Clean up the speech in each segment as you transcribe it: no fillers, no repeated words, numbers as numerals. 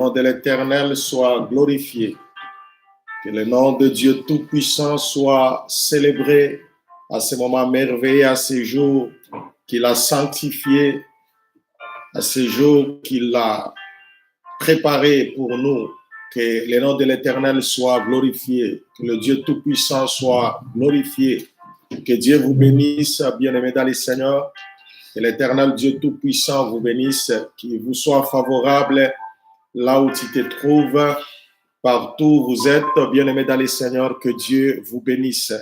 nom de l'Éternel soit glorifié. Que le nom de Dieu Tout-Puissant soit célébré à ce moment merveilleux, à ce jour qu'il a sanctifié, à ce jour qu'il a préparé pour nous. Que le nom de l'Éternel soit glorifié, que le Dieu Tout-Puissant soit glorifié. Que Dieu vous bénisse, bien-aimés dans le Seigneur. Que l'Éternel Dieu Tout-Puissant vous bénisse, qu'il vous soit favorable là où tu te trouves, partout où vous êtes, bien-aimés dans le Seigneur, que Dieu vous bénisse.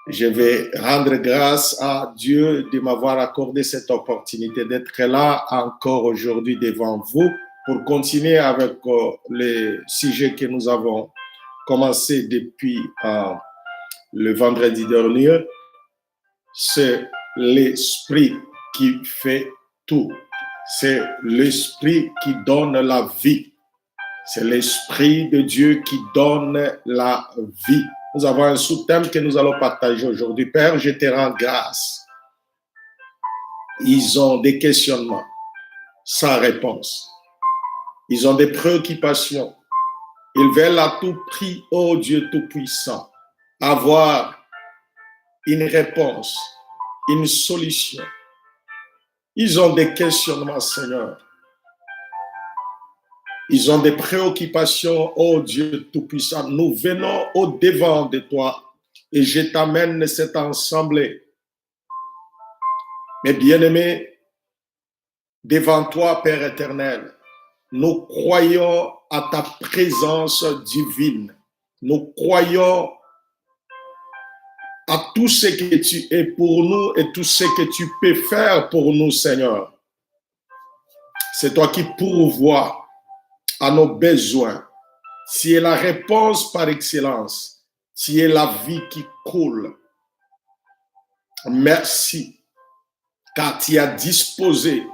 Je vais rendre grâce à Dieu de m'avoir accordé cette opportunité d'être là encore aujourd'hui devant vous pour continuer avec les sujets que nous avons commencé depuis le vendredi dernier. C'est l'Esprit qui fait tout. C'est l'Esprit qui donne la vie. C'est l'Esprit de Dieu qui donne la vie. Nous avons un sous-thème que nous allons partager aujourd'hui. Père, je te rends grâce. Ils ont des questionnements sans réponse. Ils ont des préoccupations. Ils veulent à tout prix, ô Dieu Tout-Puissant, avoir une réponse, une solution. Ils ont des questionnements, Seigneur. Ils ont des préoccupations, ô Dieu Tout-Puissant. Nous venons au-devant de toi et je t'amène cette assemblée. Mes bien-aimés, devant toi, Père éternel, nous croyons à ta présence divine. Nous croyons à tout ce que tu es pour nous et tout ce que tu peux faire pour nous, Seigneur. C'est toi qui pourvois à nos besoins. Tu es la réponse par excellence. Tu es la vie qui coule. Merci, car tu as disposé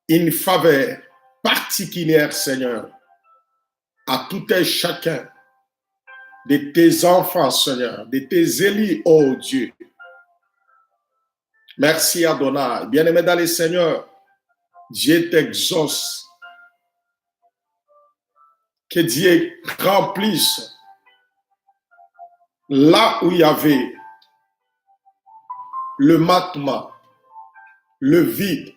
une faveur particulière, Seigneur, à tout et chacun de tes enfants, Seigneur, de tes élus, ô Dieu. Merci, Adonai. Bien-aimé dans le Seigneur, Dieu t'exauce. Que Dieu remplisse là où il y avait le mattement, le vide.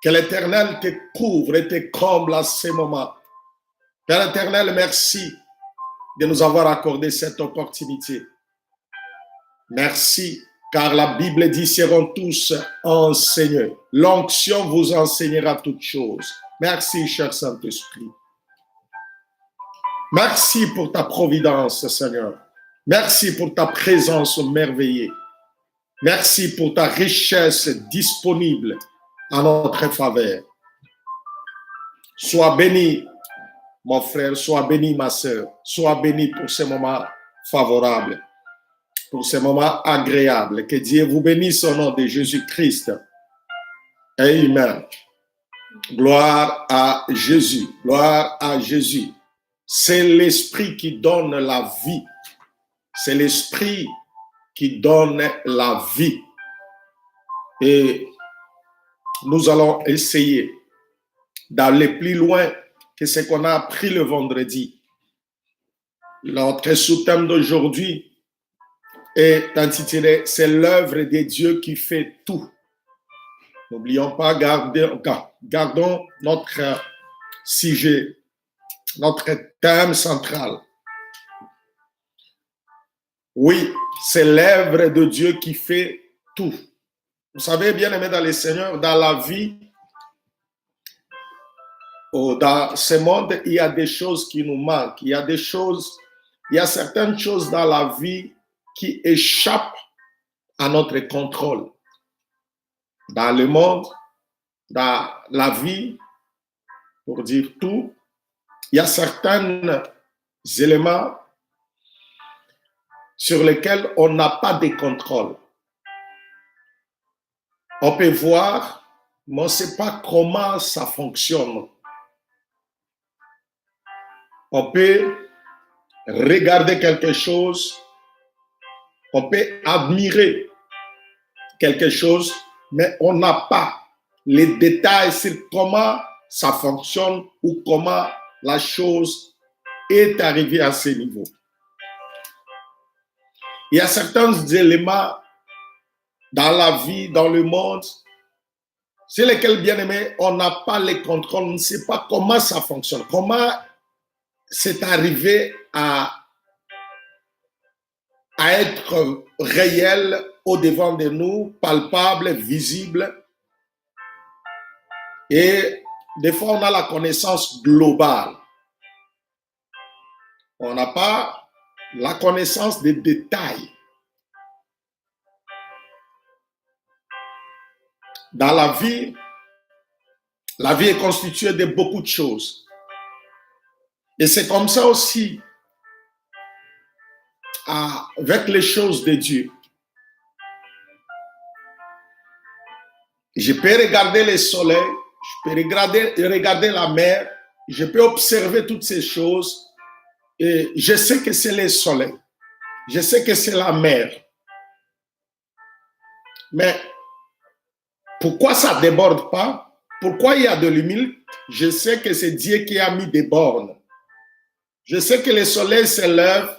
Que l'Éternel te couvre et te comble à ce moment. Père éternel, merci de nous avoir accordé cette opportunité. Merci, car la Bible dit, seront tous enseignés. L'onction vous enseignera toutes choses. Merci, cher Saint-Esprit. Merci pour ta providence, Seigneur. Merci pour ta présence merveilleuse. Merci pour ta richesse disponible à notre faveur. Sois béni, mon frère, sois béni, ma sœur. Sois béni pour ce moment favorable, pour ce moment agréable. Que Dieu vous bénisse au nom de Jésus-Christ. Amen. Gloire à Jésus. Gloire à Jésus. C'est l'Esprit qui donne la vie. C'est l'Esprit qui donne la vie. Et nous allons essayer d'aller plus loin que ce qu'on a appris le vendredi. Notre sous-thème d'aujourd'hui est intitulé « C'est l'œuvre de Dieu qui fait tout ». N'oublions pas, gardons notre sujet, notre thème central. Oui, c'est l'œuvre de Dieu qui fait tout. Vous savez, bien aimé dans le Seigneur, dans la vie, dans ce monde, il y a des choses qui nous manquent. Il y a certaines choses dans la vie qui échappent à notre contrôle. Dans le monde, dans la vie, pour dire tout, il y a certains éléments sur lesquels on n'a pas de contrôle. On peut voir, mais on ne sait pas comment ça fonctionne. On peut regarder quelque chose, on peut admirer quelque chose, mais on n'a pas les détails sur comment ça fonctionne ou comment la chose est arrivée à ce niveau. Il y a certains éléments dans la vie, dans le monde, sur lesquels, bien aimé, on n'a pas les contrôles, on ne sait pas comment ça fonctionne, comment c'est arrivé à être réel au-devant de nous, palpable, visible. Et des fois, on a la connaissance globale. On n'a pas la connaissance des détails. Dans la vie est constituée de beaucoup de choses. Et c'est comme ça aussi avec les choses de Dieu. Je peux regarder le soleil, je peux regarder la mer, je peux observer toutes ces choses et je sais que c'est le soleil, je sais que c'est la mer. Mais pourquoi ça ne déborde pas? Pourquoi il y a de l'humide? Je sais que c'est Dieu qui a mis des bornes. Je sais que le soleil se lève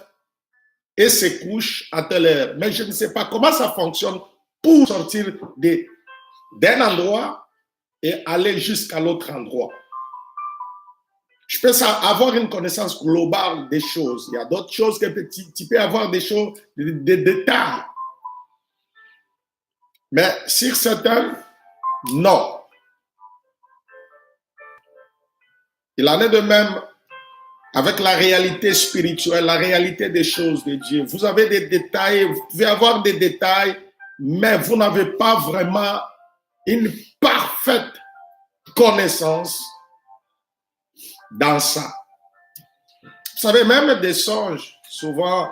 et se couche à telle heure. Mais je ne sais pas comment ça fonctionne pour sortir d'un endroit et aller jusqu'à l'autre endroit. Je peux avoir une connaissance globale des choses. Il y a d'autres choses que tu peux avoir des choses, des détails. Mais sur certains, non. Il en est de même avec la réalité spirituelle, la réalité des choses de Dieu. Vous avez des détails, vous pouvez avoir des détails, mais vous n'avez pas vraiment une parfaite connaissance dans ça. Vous savez, même des songes, souvent,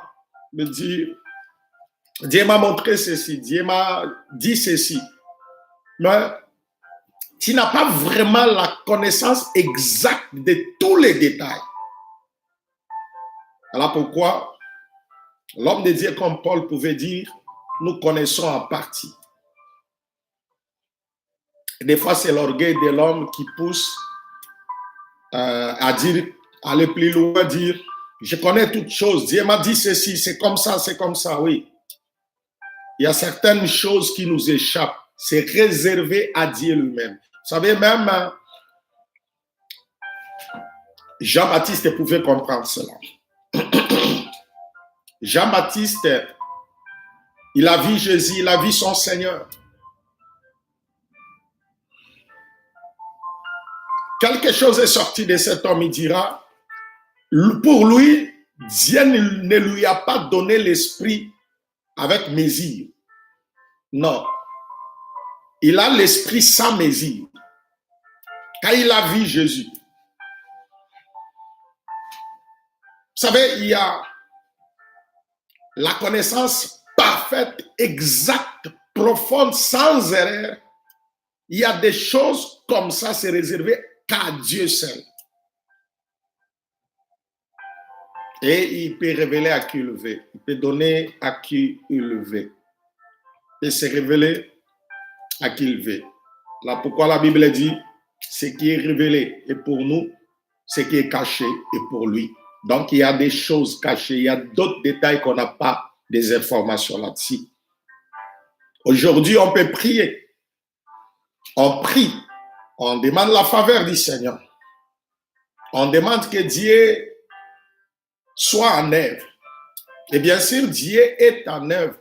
me disent, Dieu m'a montré ceci, Dieu m'a dit ceci. Mais tu n'as pas vraiment la connaissance exacte de tous les détails. Alors pourquoi l'homme de Dieu, comme Paul pouvait dire, nous connaissons en partie. Des fois, c'est l'orgueil de l'homme qui pousse à dire, aller plus loin, dire, je connais toutes choses, Dieu m'a dit ceci, c'est comme ça, oui. Il y a certaines choses qui nous échappent, c'est réservé à Dieu lui-même. Vous savez, même Jean-Baptiste pouvait comprendre cela. Jean-Baptiste, il a vu Jésus, il a vu son Seigneur. Quelque chose est sorti de cet homme, il dira, pour lui, Dieu ne lui a pas donné l'esprit avec mesure. Non. Il a l'esprit sans mesure. Quand il a vu Jésus. Vous savez, il y a la connaissance parfaite, exacte, profonde, sans erreur. Il y a des choses comme ça, c'est réservé qu'à Dieu seul. Et il peut révéler à qui il veut. Il peut donner à qui il veut. Et se révéler à qui il veut. Là, pourquoi la Bible dit, ce qui est révélé est pour nous, ce qui est caché est pour lui. Donc, il y a des choses cachées, il y a d'autres détails qu'on n'a pas des informations là-dessus. Aujourd'hui, on peut prier. On prie. On demande la faveur du Seigneur. On demande que Dieu soit en œuvre. Et bien sûr, Dieu est en œuvre.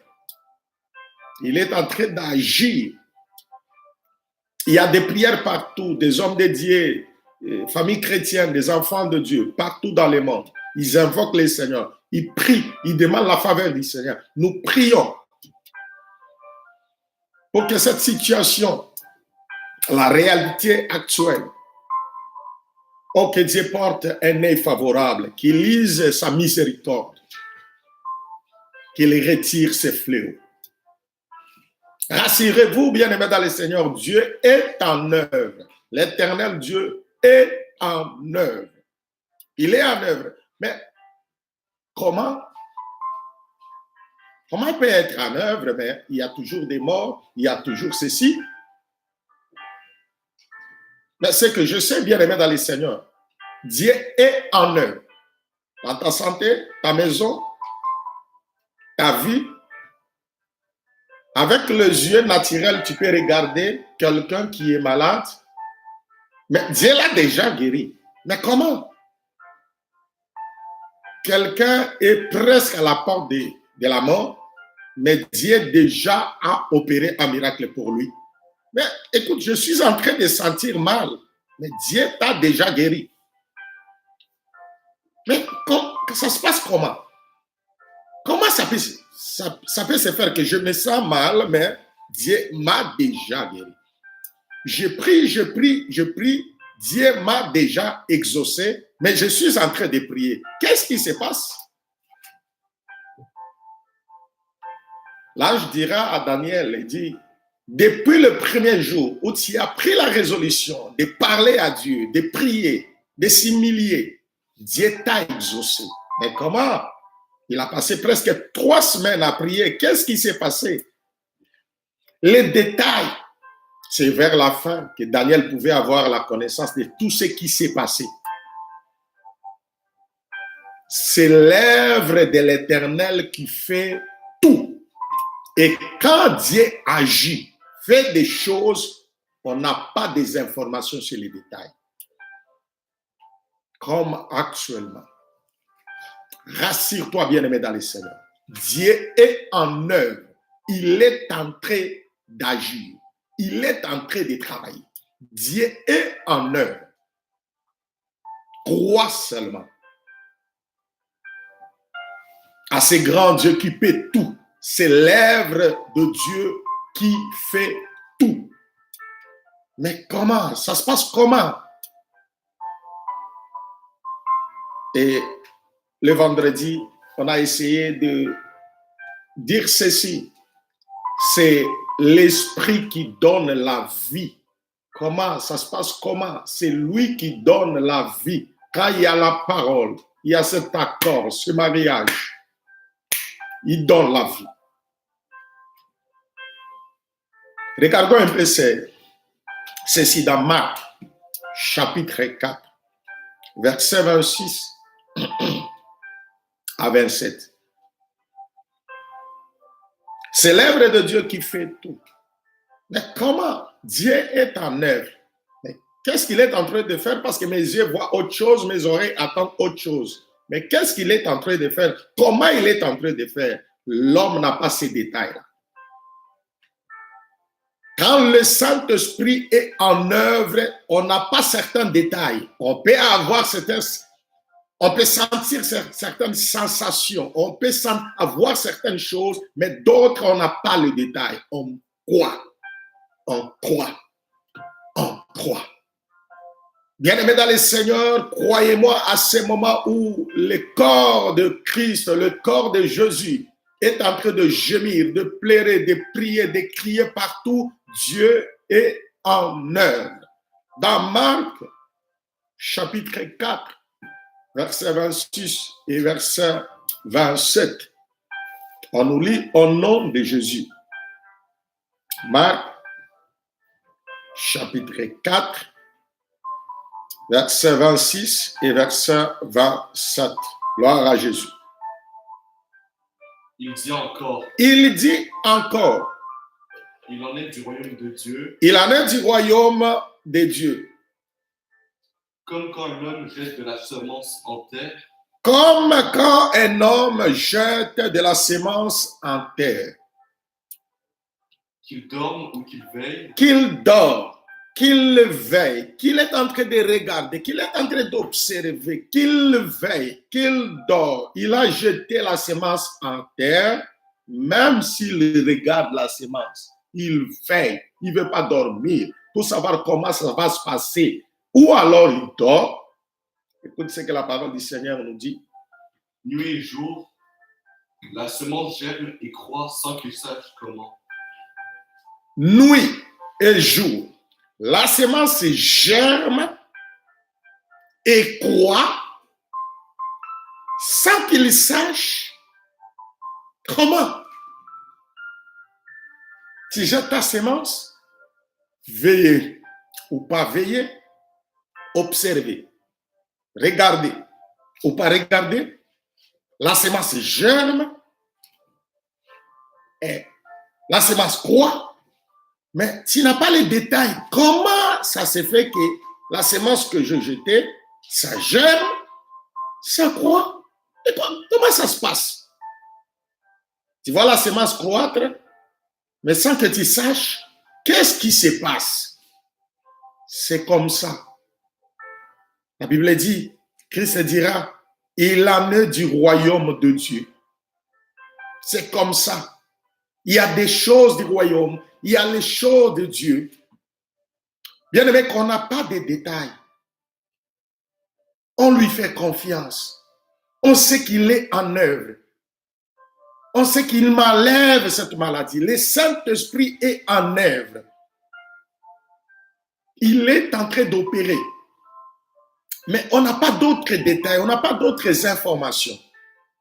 Il est en train d'agir. Il y a des prières partout, des hommes de Dieu, familles chrétiennes, des enfants de Dieu, partout dans le monde. Ils invoquent le Seigneur. Ils prient, ils demandent la faveur du Seigneur. Nous prions pour que cette situation, la réalité actuelle, que Dieu porte un œil favorable, qu'il lise sa miséricorde, qu'il retire ses fléaux. Rassurez-vous, bien-aimés dans le Seigneur, Dieu est en œuvre. L'éternel Dieu est en œuvre. Il est en œuvre. Mais comment il peut être en œuvre? Mais il y a toujours des morts, il y a toujours ceci. Mais c'est que je sais, bien aimé dans les Seigneurs, Dieu est en œuvre. Dans ta santé, ta maison, ta vie. Avec les yeux naturels, tu peux regarder quelqu'un qui est malade. Mais Dieu l'a déjà guéri. Mais comment? Quelqu'un est presque à la porte de la mort, mais Dieu déjà a opéré un miracle pour lui. Mais écoute, je suis en train de sentir mal, mais Dieu t'a déjà guéri. Mais ça se passe comment? Comment ça peut se faire que je me sens mal, mais Dieu m'a déjà guéri? Je prie, Dieu m'a déjà exaucé, mais je suis en train de prier. Qu'est-ce qui se passe? L'ange dira à Daniel, il dit, depuis le premier jour où tu as pris la résolution de parler à Dieu, de prier, de s'humilier, Dieu t'a exaucé. Mais comment? Il a passé presque 3 semaines à prier. Qu'est-ce qui s'est passé? Les détails, c'est vers la fin que Daniel pouvait avoir la connaissance de tout ce qui s'est passé. C'est l'œuvre de l'Éternel qui fait tout. Et quand Dieu agit, fait des choses, on n'a pas des informations sur les détails. Comme actuellement. Rassure-toi, bien-aimé dans les Seigneurs. Dieu est en œuvre. Il est en train d'agir. Il est en train de travailler. Dieu est en œuvre. Crois seulement à ce grand Dieu qui fait tout. C'est l'œuvre de Dieu qui fait tout. Mais comment? Ça se passe comment? Et le vendredi, on a essayé de dire ceci. C'est l'esprit qui donne la vie. Comment? Ça se passe comment? C'est lui qui donne la vie. Quand il y a la parole, il y a cet accord, ce mariage, il donne la vie. Regardons un peu ceci dans Marc, chapitre 4, verset 26 à 27. C'est l'œuvre de Dieu qui fait tout. Mais comment? Dieu est en œuvre. Mais qu'est-ce qu'il est en train de faire? Parce que mes yeux voient autre chose, mes oreilles attendent autre chose. Mais qu'est-ce qu'il est en train de faire? Comment il est en train de faire? L'homme n'a pas ces détails-là. Quand le Saint-Esprit est en œuvre, on n'a pas certains détails. On peut sentir certaines sensations, on peut avoir certaines choses, mais d'autres, on n'a pas le détail. On croit. Bien-aimés dans le Seigneur, croyez-moi, à ce moment où le corps de Christ, le corps de Jésus est en train de gémir, de pleurer, de prier, de crier partout, Dieu est en œuvre. Dans Marc, chapitre 4, verset 26 et verset 27, on nous lit au nom de Jésus. Marc, chapitre 4, verset 26 et verset 27. Gloire à Jésus. Il dit encore. Il en est du royaume de Dieu. Il en est du royaume de Dieu. Comme quand un homme jette de la semence en terre. Comme quand un homme jette de la semence en terre. Qu'il dorme ou qu'il veille. Qu'il dort, qu'il veille, qu'il est en train de regarder, qu'il est en train d'observer, qu'il veille, qu'il dort. Il a jeté la semence en terre, même s'il regarde la semence. Il veille, il ne veut pas dormir pour savoir comment ça va se passer. Ou alors il dort. Écoute ce que la parole du Seigneur nous dit. Nuit et jour, la semence germe et croît sans qu'il sache comment. Nuit et jour, la semence germe et croît sans qu'il sache comment. Tu jettes ta semence, veillez ou pas veillez, observez, regardez ou pas regardez, la semence germe et la semence croît, mais tu n'as pas les détails. Comment ça se fait que la semence que je jetais, ça germe, ça croît? Et comment ça se passe? Tu vois la semence croître, mais sans que tu saches qu'est-ce qui se passe. C'est comme ça. La Bible dit, Christ dira, il en est du royaume de Dieu. C'est comme ça. Il y a des choses du royaume, il y a les choses de Dieu. Bien aimé, qu'on n'a pas de détails. On lui fait confiance. On sait qu'il est en œuvre. On sait qu'il m'enlève cette maladie. Le Saint-Esprit est en œuvre. Il est en train d'opérer. Mais on n'a pas d'autres détails, on n'a pas d'autres informations.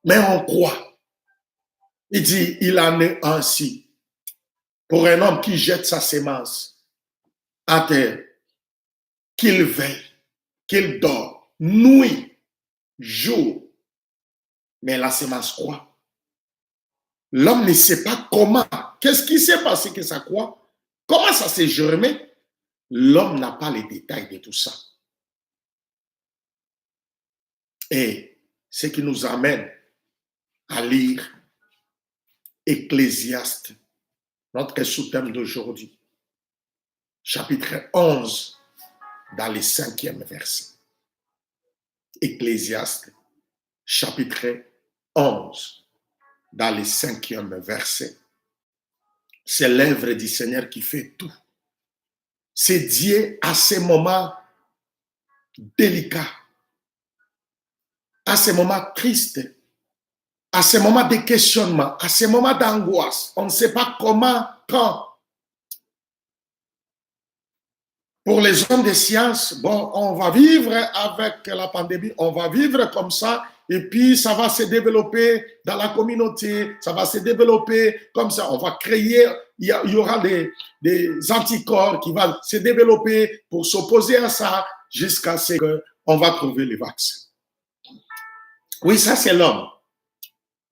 Mais on croit. Il dit, il en est ainsi. Pour un homme qui jette sa semence à terre, qu'il veille, qu'il dort, nuit, jour, mais la semence croît. L'homme ne sait pas comment. Qu'est-ce qui s'est passé que ça croît? Comment ça s'est germé? L'homme n'a pas les détails de tout ça. Et ce qui nous amène à lire Ecclésiaste, notre sous-thème d'aujourd'hui, chapitre 11, dans le 5e verset. Ecclésiaste, chapitre 11, dans le 5e verset. C'est l'œuvre du Seigneur qui fait tout. C'est Dieu à ces moments délicats, à ces moments tristes, à ces moments de questionnement, à ces moments d'angoisse. On ne sait pas comment, quand. Pour les hommes de science, bon, on va vivre avec la pandémie, on va vivre comme ça, et puis ça va se développer dans la communauté, ça va se développer comme ça. On va créer, il y aura des anticorps qui vont se développer pour s'opposer à ça jusqu'à ce qu'on va trouver les vaccins. Oui, ça c'est l'homme.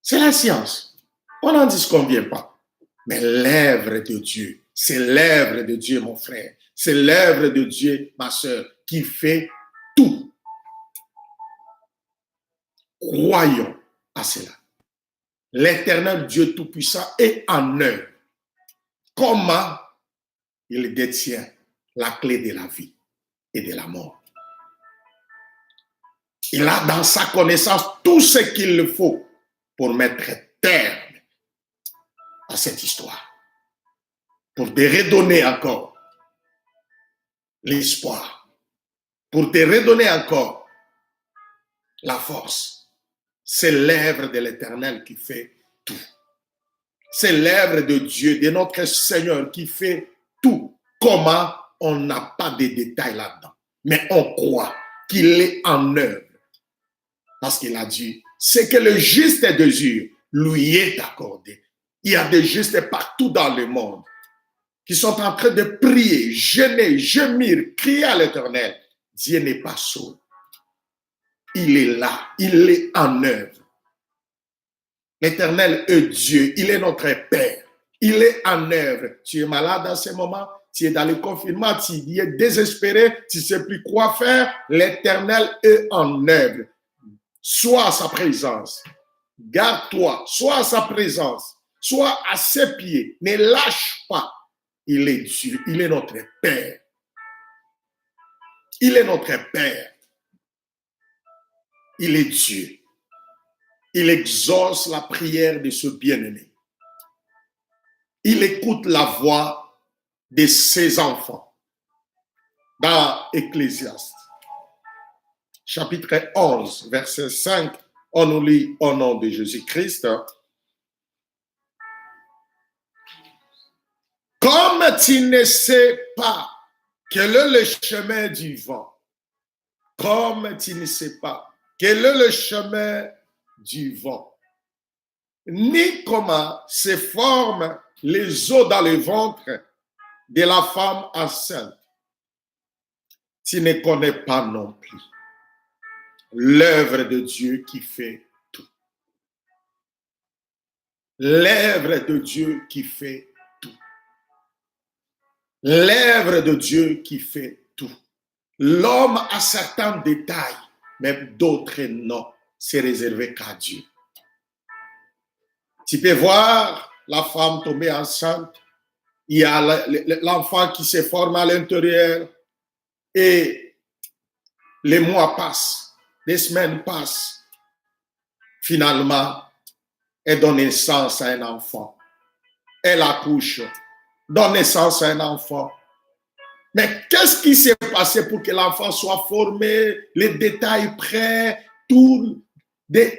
C'est la science. On n'en disconvient pas. Mais l'œuvre de Dieu, c'est l'œuvre de Dieu, mon frère. C'est l'œuvre de Dieu, ma soeur, qui fait tout. Croyons à cela. L'éternel Dieu Tout-Puissant est en œuvre. Comment il détient la clé de la vie et de la mort. Il a dans sa connaissance tout ce qu'il faut pour mettre terme à cette histoire. Pour te redonner encore l'espoir. Pour te redonner encore la force. C'est l'œuvre de l'Éternel qui fait tout. C'est l'œuvre de Dieu, de notre Seigneur qui fait tout. Comment? On n'a pas de détails là-dedans. Mais on croit qu'il est en œuvre. Parce qu'il a dit, c'est que le juste désir lui est accordé. Il y a des justes partout dans le monde qui sont en train de prier, jeûner, gémir, crier à l'Éternel. Dieu n'est pas sourd. Il est là, il est en œuvre. L'Éternel est Dieu, il est notre Père. Il est en œuvre. Tu es malade en ce moment, tu es dans le confinement, tu es désespéré, tu ne sais plus quoi faire. L'Éternel est en œuvre. Sois à sa présence. Garde-toi, sois à sa présence. Sois à ses pieds. Ne lâche pas. Il est Dieu, il est notre Père. Il est notre Père. Il est Dieu. Il exauce la prière de ce bien-aimé. Il écoute la voix de ses enfants. Dans Ecclésiaste, chapitre 11, verset 5, on nous lit au nom de Jésus-Christ. Comme tu ne sais pas quel est le chemin du vent, comme tu ne sais pas quel est le chemin du vent, ni comment se forment les os dans le ventre de la femme enceinte. tu ne connais pas non plus l'œuvre de Dieu qui fait tout. L'œuvre de Dieu qui fait tout. L'œuvre de Dieu qui fait tout. L'homme a certains détails, mais d'autres non. C'est réservé qu'à Dieu. Tu peux voir la femme tomber enceinte, il y a l'enfant qui se forme à l'intérieur et les mois passent, les semaines passent. Finalement, elle donne naissance à un enfant. Elle accouche, donne naissance à un enfant. Mais qu'est-ce qui s'est passé pour que l'enfant soit formé, les détails prêts, tous les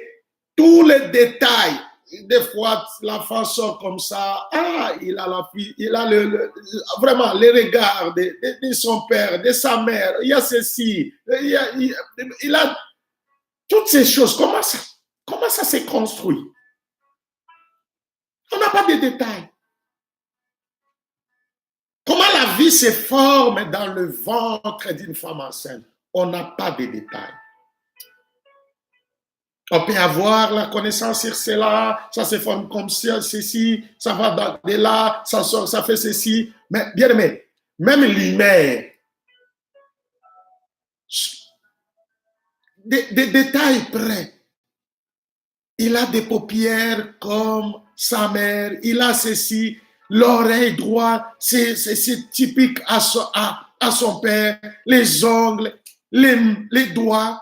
détails. Des fois, l'enfant sort comme ça, il a vraiment les regards de son père, de sa mère, il y a ceci, il a toutes ces choses. Comment ça s'est construit? On n'a pas de détails. Comment la vie se forme dans le ventre d'une femme enceinte? On n'a pas de détails. On peut avoir la connaissance sur cela, ça se forme comme ceci, ça va de là, ça sort, ça fait ceci. Mais bien aimé, même l'humain, des détails près. Il a des paupières comme sa mère, il a ceci, l'oreille droite, c'est typique à son père, les ongles, les doigts.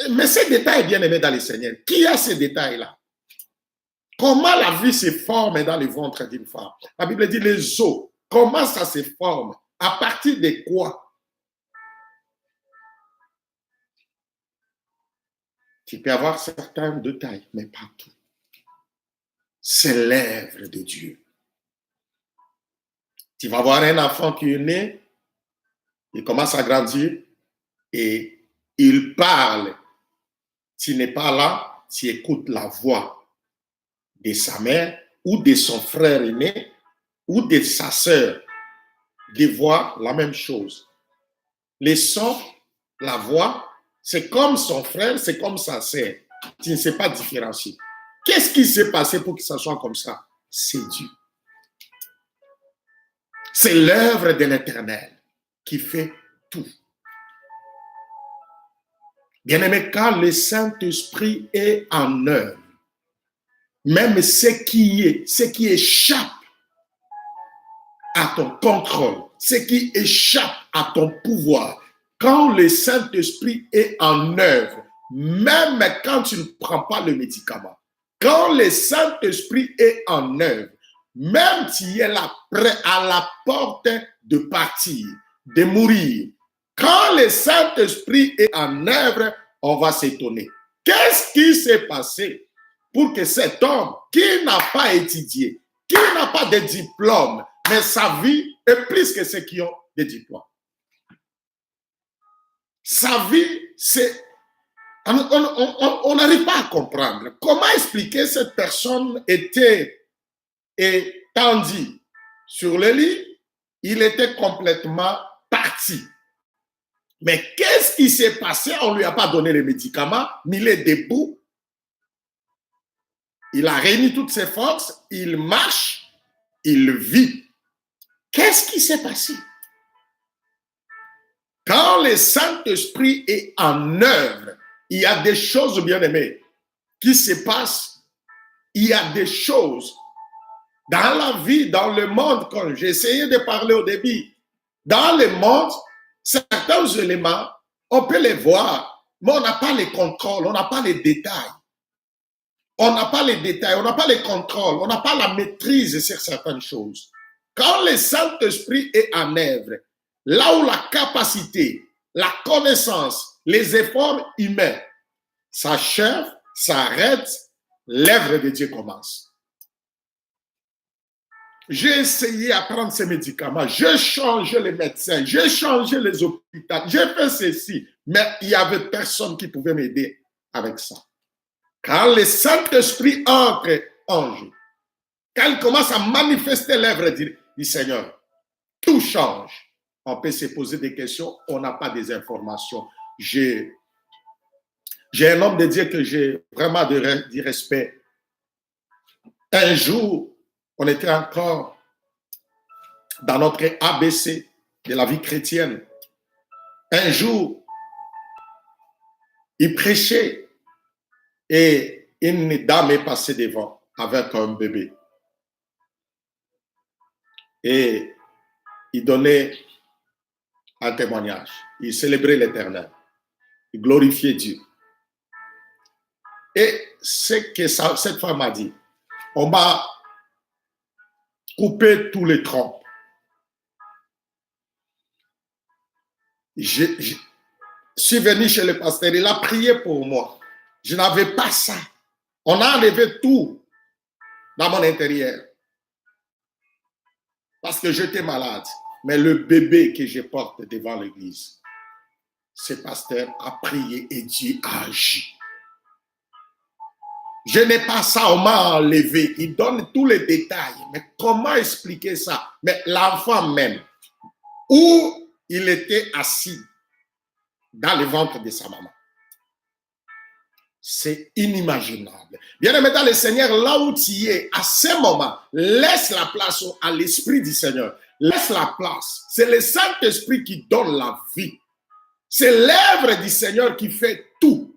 Mais ces détails, bien aimés dans le Seigneur, qui a ces détails-là? Comment la vie se forme dans le ventre d'une femme? La Bible dit les os. Comment ça se forme? À partir de quoi? Tu peux avoir certains détails, mais pas tout. C'est l'œuvre de Dieu. Tu vas voir un enfant qui est né, il commence à grandir et il parle. Tu n'es pas là, tu écoutes la voix de sa mère ou de son frère aîné ou de sa sœur. Des voix, la même chose. Les sons, la voix, c'est comme son frère, c'est comme sa sœur. Tu ne sais pas différencier. Qu'est-ce qui s'est passé pour que ça soit comme ça? C'est Dieu. C'est l'œuvre de l'Éternel qui fait tout. Bien-aimé, quand le Saint-Esprit est en œuvre, même ce qui échappe à ton contrôle, ce qui échappe à ton pouvoir, quand le Saint-Esprit est en œuvre, même quand tu ne prends pas le médicament, quand le Saint-Esprit est en œuvre, même tu es là, prêt à la porte de partir, de mourir, quand le Saint-Esprit est en œuvre, on va s'étonner. Qu'est-ce qui s'est passé pour que cet homme qui n'a pas étudié, qui n'a pas de diplôme, mais sa vie est plus que ceux qui ont des diplômes? Sa vie, c'est... On n'arrive pas à comprendre. Comment expliquer cette personne était étendue sur le lit, il était complètement parti. Mais qu'est-ce qui s'est passé? On ne lui a pas donné les médicaments, mais il est debout. Il a réuni toutes ses forces, il marche, il vit. Qu'est-ce qui s'est passé? Quand le Saint-Esprit est en œuvre, il y a des choses, bien aimées, qui se passent. Il y a des choses dans la vie, dans le monde, comme j'ai essayé de parler au début. Dans le monde, certains éléments, on peut les voir, mais on n'a pas les contrôles, on n'a pas les détails. On n'a pas les détails, on n'a pas les contrôles, on n'a pas la maîtrise sur certaines choses. Quand le Saint-Esprit est en œuvre, là où la capacité, la connaissance, les efforts humains s'achèvent, s'arrêtent, l'œuvre de Dieu commence. J'ai essayé à prendre ces médicaments, j'ai changé les médecins, j'ai changé les hôpitaux, j'ai fait ceci, mais il n'y avait personne qui pouvait m'aider avec ça. Quand le Saint-Esprit entre en jeu, quand il commence à manifester l'œuvre du Seigneur, tout change. on peut se poser des questions, on n'a pas des informations. J'ai un homme de Dieu que j'ai vraiment du respect. Un jour, on était encore dans notre ABC de la vie chrétienne. Un jour, il prêchait et une dame est passée devant avec un bébé. Et il donnait un témoignage. Il célébrait l'Éternel. Il glorifiait Dieu. Et c'est que cette femme a dit, on m'a coupé tous les troncs. Je suis venu chez le pasteur, il a prié pour moi. Je n'avais pas ça. On a enlevé tout dans mon intérieur. Parce que j'étais malade. Mais le bébé que je porte devant l'église, ce pasteur a prié et Dieu a agi. Je n'ai pas ça, on m'a enlevé. Il donne tous les détails. Mais comment expliquer ça? Mais l'enfant même, où il était assis dans le ventre de sa maman. C'est inimaginable. Bien-aimé dans le Seigneur, là où tu es, à ce moment, laisse la place à l'Esprit du Seigneur. Laisse la place. C'est le Saint-Esprit qui donne la vie. C'est l'œuvre du Seigneur qui fait tout.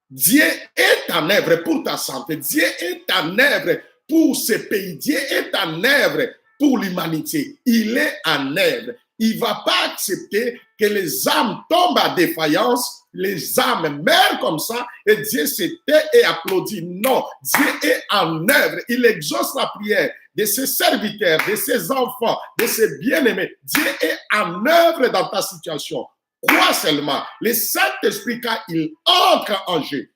Dieu est en œuvre pour ta santé. Dieu est en œuvre pour ce pays. Dieu est en œuvre pour l'humanité. Il est en œuvre. Il ne va pas accepter que les âmes tombent à défaillance, les âmes meurent comme ça et Dieu se tait et applaudit. Non, Dieu est en œuvre. Il exauce la prière de ses serviteurs, de ses enfants, de ses bien-aimés. Dieu est en œuvre dans ta situation. Crois seulement. Le Saint-Esprit, quand il entre en jeu,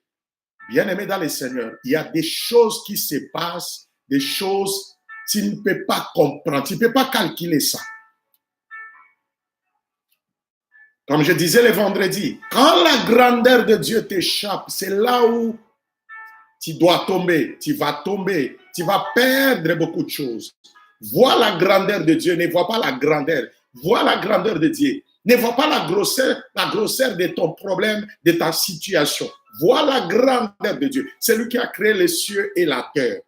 bien-aimé dans le Seigneur, il y a des choses qui se passent, des choses que tu ne peux pas comprendre, tu ne peux pas calculer ça. Comme je disais le vendredi, quand la grandeur de Dieu t'échappe, c'est là où tu dois tomber, tu vas perdre beaucoup de choses. Vois la grandeur de Dieu, ne vois pas la grandeur. Vois la grandeur de Dieu. Ne vois pas la grosseur de ton problème, de ta situation. Vois la grandeur de Dieu. C'est lui qui a créé les cieux et la terre.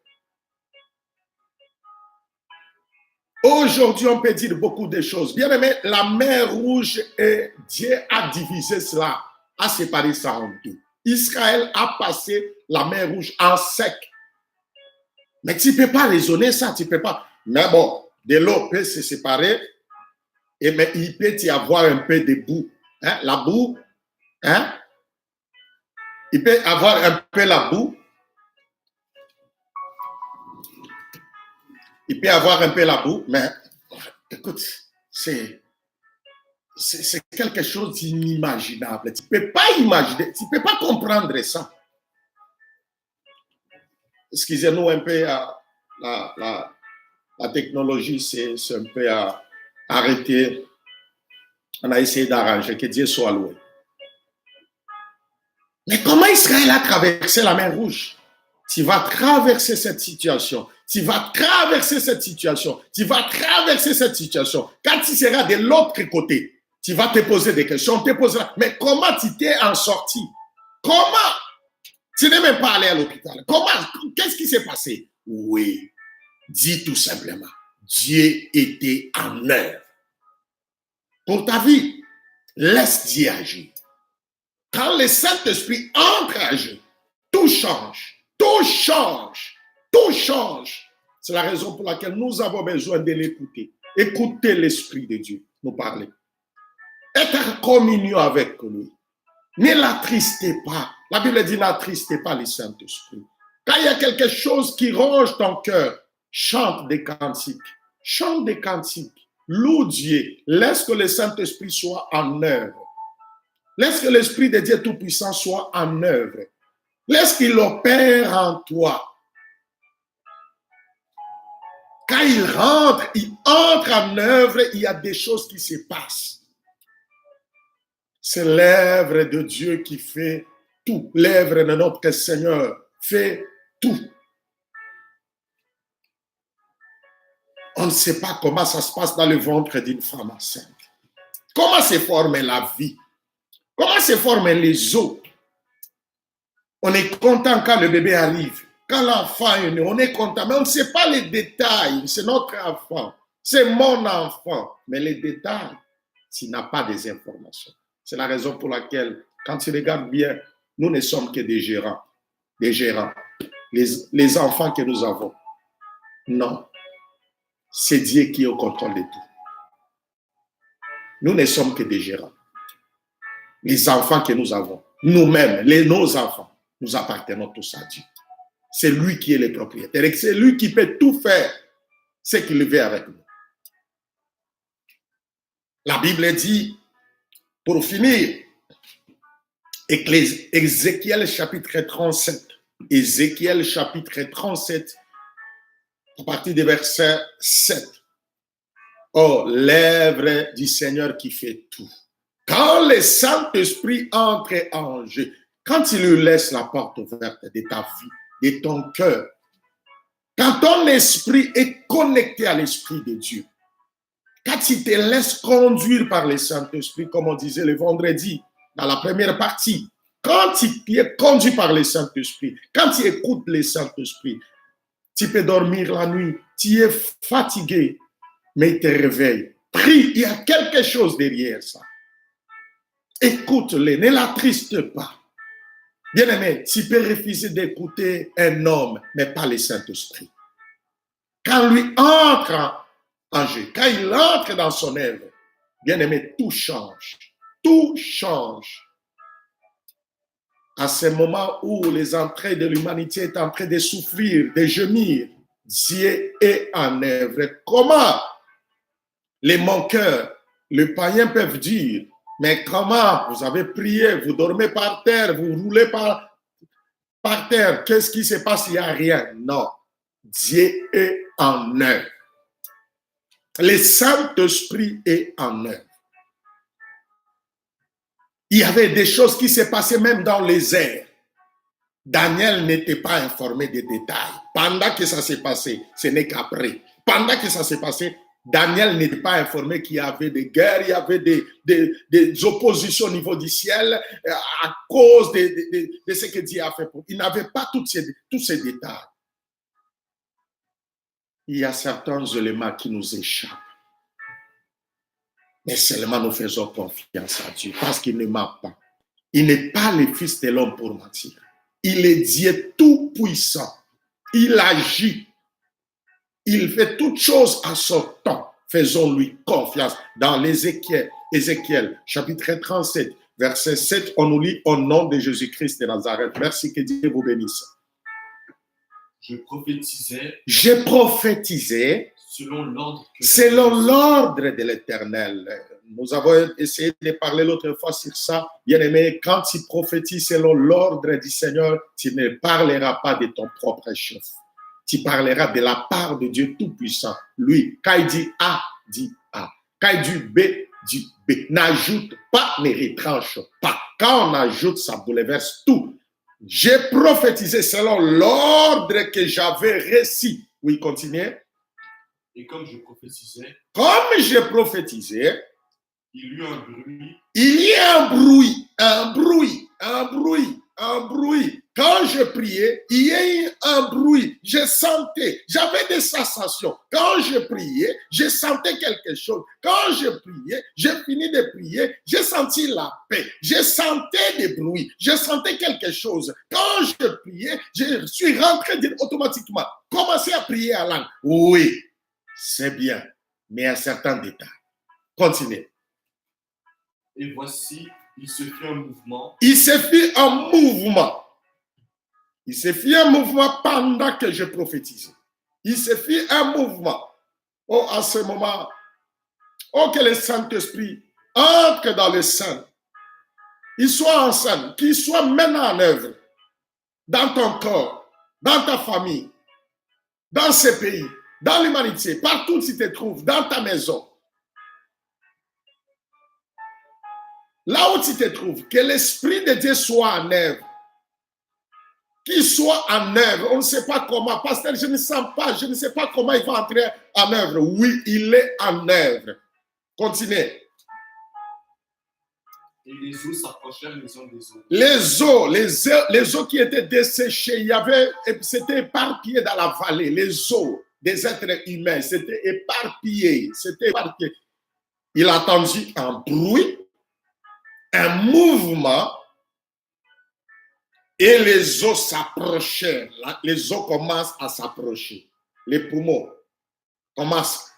Aujourd'hui, on peut dire beaucoup de choses. Bien aimé, la mer Rouge, et Dieu a divisé cela, a séparé ça en deux. Israël a passé la mer Rouge en sec. Mais tu ne peux pas raisonner ça, tu ne peux pas. Mais bon, de l'eau peut se séparer, et mais il peut y avoir un peu de boue. Hein? La boue, hein? Il peut y avoir un peu la boue. Il peut y avoir un peu la boue, mais écoute, c'est quelque chose d'inimaginable. Tu ne peux pas imaginer, tu ne peux pas comprendre ça. Excusez-nous un peu, la technologie, c'est un peu arrêté. On a essayé d'arranger, que Dieu soit loué. Mais comment Israël a traversé la mer Rouge? Tu vas traverser cette situation. Tu vas traverser cette situation. Tu vas traverser cette situation. Quand tu seras de l'autre côté, tu vas te poser des questions. On te posera, mais comment tu t'es en sorti? Comment? Tu n'es même pas allé à l'hôpital. Comment? Qu'est-ce qui s'est passé? Oui, dis tout simplement, Dieu était en œuvre. Pour ta vie, laisse Dieu agir. Quand le Saint-Esprit entre à agir, tout change. Tout change. Tout change. C'est la raison pour laquelle nous avons besoin de l'écouter. Écoutez l'Esprit de Dieu nous parler. Être en communion avec lui. Ne l'attristez pas. La Bible dit n'attristez pas le Saint-Esprit. Quand il y a quelque chose qui ronge ton cœur, chante des cantiques. Chante des cantiques. Loue Dieu. Laisse que le Saint-Esprit soit en œuvre. Laisse que l'Esprit de Dieu Tout-Puissant soit en œuvre. Laisse qu'il opère en toi. Quand il entre en œuvre, il y a des choses qui se passent. C'est l'œuvre de Dieu qui fait tout. L'œuvre de notre Seigneur fait tout. On ne sait pas comment ça se passe dans le ventre d'une femme enceinte. Comment se forme la vie? Comment se forment les os? On est content quand le bébé arrive. Quand l'enfant est né, on est content. Mais on ne sait pas les détails. C'est notre enfant. C'est mon enfant. Mais les détails, s'il n'a pas des informations. C'est la raison pour laquelle, quand tu regardes bien, nous ne sommes que des gérants. Des gérants. Les enfants que nous avons. Non. C'est Dieu qui est au contrôle de tout. Nous ne sommes que des gérants. Les enfants que nous avons, nous-mêmes, nos enfants, nous appartenons tous à Dieu. C'est lui qui est le propriétaire et c'est lui qui peut tout faire ce qu'il veut avec nous. La Bible dit, pour finir, Ézéchiel chapitre 37, Ézéchiel chapitre 37, à partir du verset 7. Oh, l'œuvre du Seigneur qui fait tout. Quand le Saint-Esprit entre en jeu, quand il lui laisse la porte ouverte de ta vie, de ton cœur, quand ton esprit est connecté à l'Esprit de Dieu, quand il te laisse conduire par le Saint-Esprit, comme on disait le vendredi, dans la première partie, quand tu es conduit par le Saint-Esprit, quand tu écoutes le Saint-Esprit, tu peux dormir la nuit, tu es fatigué, mais il te réveille. Prie, il y a quelque chose derrière ça. Écoute-le, ne l'attriste pas. Bien-aimé, tu peux refuser d'écouter un homme, mais pas le Saint-Esprit. Quand lui entre en jeu, quand il entre dans son œuvre, bien-aimé, tout change. Tout change. À ce moment où les entrées de l'humanité sont en train de souffrir, de gémir, Dieu est en œuvre. Comment les moqueurs, les païens peuvent dire, mais comment vous avez prié, vous dormez par terre, vous roulez par terre, qu'est-ce qui se passe? Il n'y a rien. Non, Dieu est en œuvre. Le Saint-Esprit est en œuvre. Il y avait des choses qui se passaient même dans les airs. Daniel n'était pas informé des détails. Pendant que ça s'est passé, ce n'est qu'après. Pendant que ça s'est passé, Daniel n'était pas informé qu'il y avait des guerres, il y avait des oppositions au niveau du ciel à cause de ce que Dieu a fait pour. Il n'avait pas tous ces détails. Il y a certains éléments qui nous échappent. Mais seulement nous faisons confiance à Dieu parce qu'il ne ment pas. Il n'est pas le Fils de l'homme pour mentir. Il est Dieu tout-puissant. Il agit. Il fait toutes choses à son temps. Faisons-lui confiance. Dans Ézéchiel, chapitre 37, verset 7, on nous lit au nom de Jésus-Christ de Nazareth. Merci, que Dieu vous bénisse. Je prophétisais selon l'ordre de l'Éternel. Nous avons essayé de parler l'autre fois sur ça. Bien-aimé, quand tu prophétises selon l'ordre du Seigneur, tu ne parleras pas de ton propre chef. Tu parleras de la part de Dieu Tout-Puissant. Lui, quand il dit A, dit A. Quand il dit B, dit B. N'ajoute pas, ne retranche pas. Quand on ajoute, ça bouleverse tout. J'ai prophétisé selon l'ordre que j'avais reçu. Oui, continuez. Et comme je prophétisais, il y eut un bruit. Il y a un bruit. Quand je priais, il y a eu un bruit. Je sentais, j'avais des sensations. Quand je priais, je sentais quelque chose. Quand je priais, j'ai fini de prier, j'ai senti la paix. Je sentais des bruits, je sentais quelque chose. Quand je priais, je suis rentré automatiquement. Commencer à prier à langue. Oui, c'est bien, mais à certains détails. Continuez. Et voici, il se fit un mouvement. Il se fit un mouvement pendant que je prophétisais. Il se fit un mouvement. Oh, à ce moment, oh, que le Saint-Esprit entre dans le sein. Il soit en scène, qu'il soit maintenant en œuvre. Dans ton corps, dans ta famille, dans ce pays, dans l'humanité, partout où tu te trouves, dans ta maison. Là où tu te trouves, que l'Esprit de Dieu soit en œuvre. Qu'il soit en œuvre. On ne sait pas comment. Pasteur, je ne sais pas comment il va entrer en œuvre. Oui, il est en œuvre. Continuez. Et les eaux s'approchèrent les uns des autres. Les eaux qui étaient desséchées, c'était éparpillé dans la vallée. Les eaux des êtres humains, c'était éparpillé. Il a entendu un bruit, un mouvement, et les eaux s'approchèrent. Les eaux commencent à s'approcher. Les poumons commencent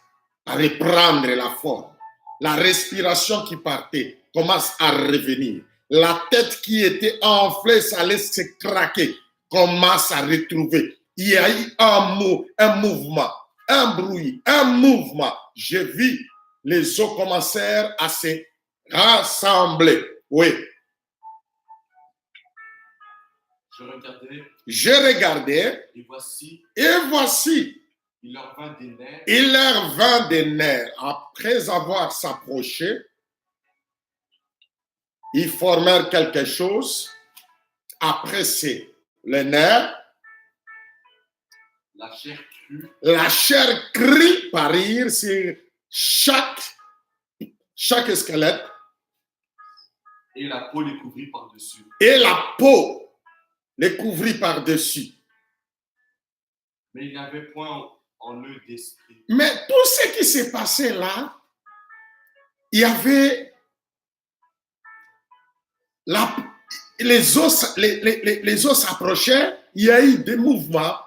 à reprendre la forme. La respiration qui partait commence à revenir. La tête qui était enflée, ça allait se craquer, commence à retrouver. Il y a eu un mouvement, un bruit, un mouvement. Je vis, les eaux commencèrent à se rassembler. Oui. Je regardais. Et voici. Il leur vint des nerfs. Après avoir s'approché, ils formèrent quelque chose. Après, c'est les nerfs. La chair crut parir sur chaque squelette. Et la peau les couvrit par-dessus. Mais il n'y avait point en eux d'esprit. Mais tout ce qui s'est passé là, il y avait les os s'approchaient, il y a eu des mouvements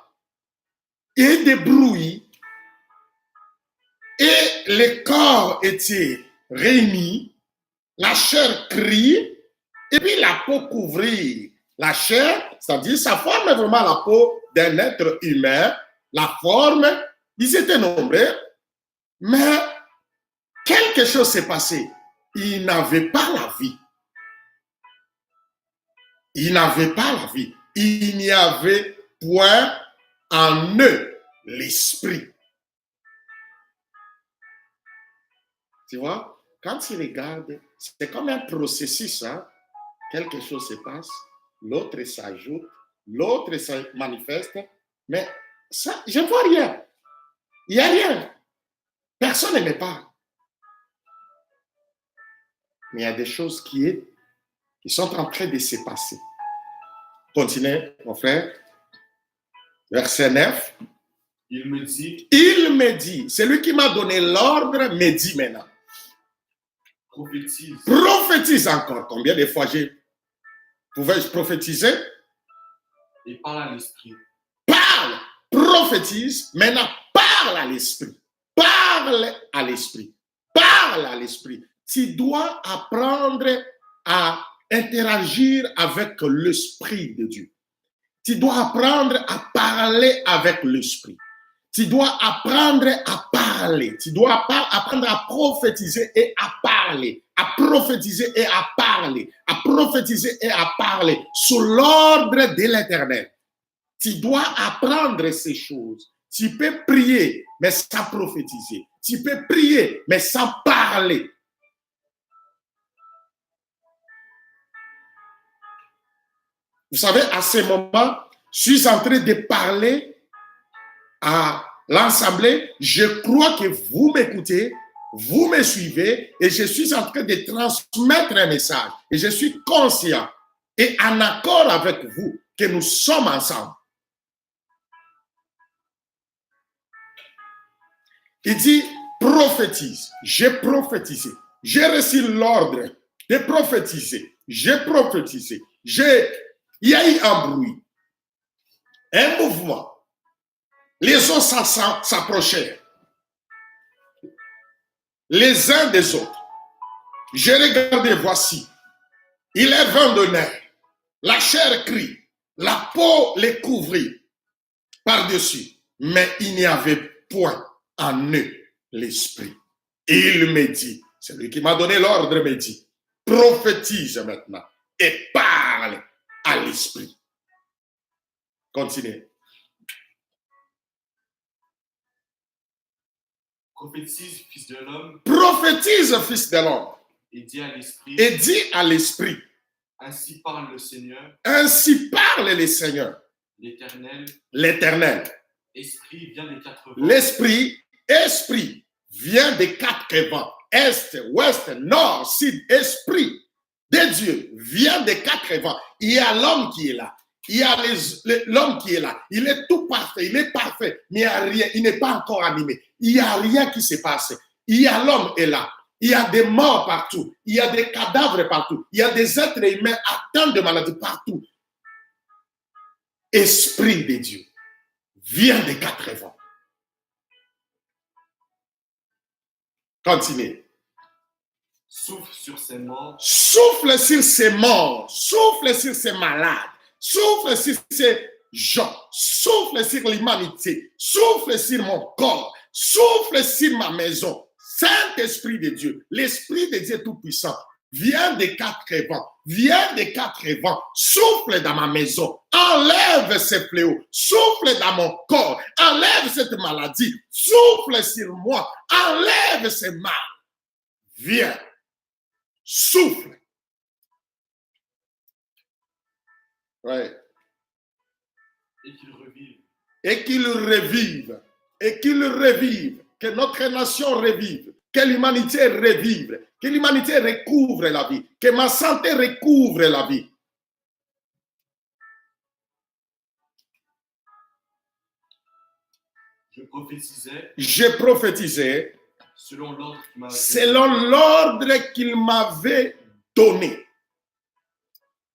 et des bruits, et les corps étaient réunis, la chair crie, et puis la peau couvrit la chair, c'est-à-dire ça forme vraiment la peau d'un être humain, la forme, ils étaient nombreux, mais quelque chose s'est passé. Ils n'avaient pas la vie. Il n'y avait point en eux l'esprit. Tu vois, quand ils regardent, c'est comme un processus. Hein? Quelque chose se passe, l'autre s'ajoute, l'autre se manifeste, mais ça, je ne vois rien. Il n'y a rien. Personne ne me parle. Mais il y a des choses qui sont en train de se passer. Continuez, mon frère. Verset 9. Il me dit, celui qui m'a donné l'ordre me dit maintenant. Prophétise encore. Combien de fois pouvais-je prophétiser? Et parle à l'esprit. Prophétise, maintenant parle à l'esprit. Parle à l'esprit. Tu dois apprendre à interagir avec l'esprit de Dieu. Tu dois apprendre à parler avec l'esprit. Tu dois apprendre à parler. Tu dois apprendre à prophétiser et à parler. À prophétiser et à parler. À prophétiser et à parler sous l'ordre de l'Éternel. Tu dois apprendre ces choses. Tu peux prier, mais sans prophétiser. Tu peux prier, mais sans parler. Vous savez, à ce moment, je suis en train de parler à l'Assemblée. Je crois que vous m'écoutez, vous me suivez et je suis en train de transmettre un message. Et je suis conscient et en accord avec vous que nous sommes ensemble. Il dit, prophétise. J'ai prophétisé. J'ai reçu l'ordre de prophétiser. J'ai prophétisé. Il y a eu un bruit, un mouvement. Les os s'approchèrent les uns des autres. J'ai regardé, voici. Il est vent de nerfs. La chair crie. La peau les couvrit par-dessus. Mais il n'y avait point en eux l'esprit. Il me dit, celui qui m'a donné l'ordre me dit, prophétise maintenant et parle à l'esprit. Continuez. Prophétise, fils de l'homme. Prophétise, fils de l'homme. Et dis à l'esprit. Ainsi parle le Seigneur. Ainsi parle le Seigneur. L'Éternel. Esprit vient des quatre vents. Esprit vient des quatre vents. Est, ouest, nord, sud. Esprit de Dieu vient des quatre vents. Il y a l'homme qui est là. Il y a l'homme qui est là. Il est tout parfait. Il est parfait. Mais il n'y a rien. Il n'est pas encore animé. Il n'y a rien qui s'est passé. Il y a l'homme est là. Il y a des morts partout. Il y a des cadavres partout. Il y a des êtres humains atteints de maladies partout. Esprit de Dieu vient des quatre vents. Continuez. Souffle sur ces morts. Souffle sur ces morts. Souffle sur ces malades. Souffle sur ces gens. Souffle sur l'humanité. Souffle sur mon corps. Souffle sur ma maison. Saint-Esprit de Dieu, l'Esprit de Dieu Tout-Puissant, viens des quatre vents. Viens des quatre vents. Souffle dans ma maison. Enlève ces fléaux. Souffle dans mon corps. Enlève cette maladie. Souffle sur moi. Enlève ces mal. Viens. Souffle. Ouais. Et qu'il revive. Et qu'il revive. Et qu'il revive. Que notre nation revive. Que l'humanité revive. Que l'humanité recouvre la vie. Que ma santé recouvre la vie. Je prophétisais selon l'ordre qu'il m'avait donné.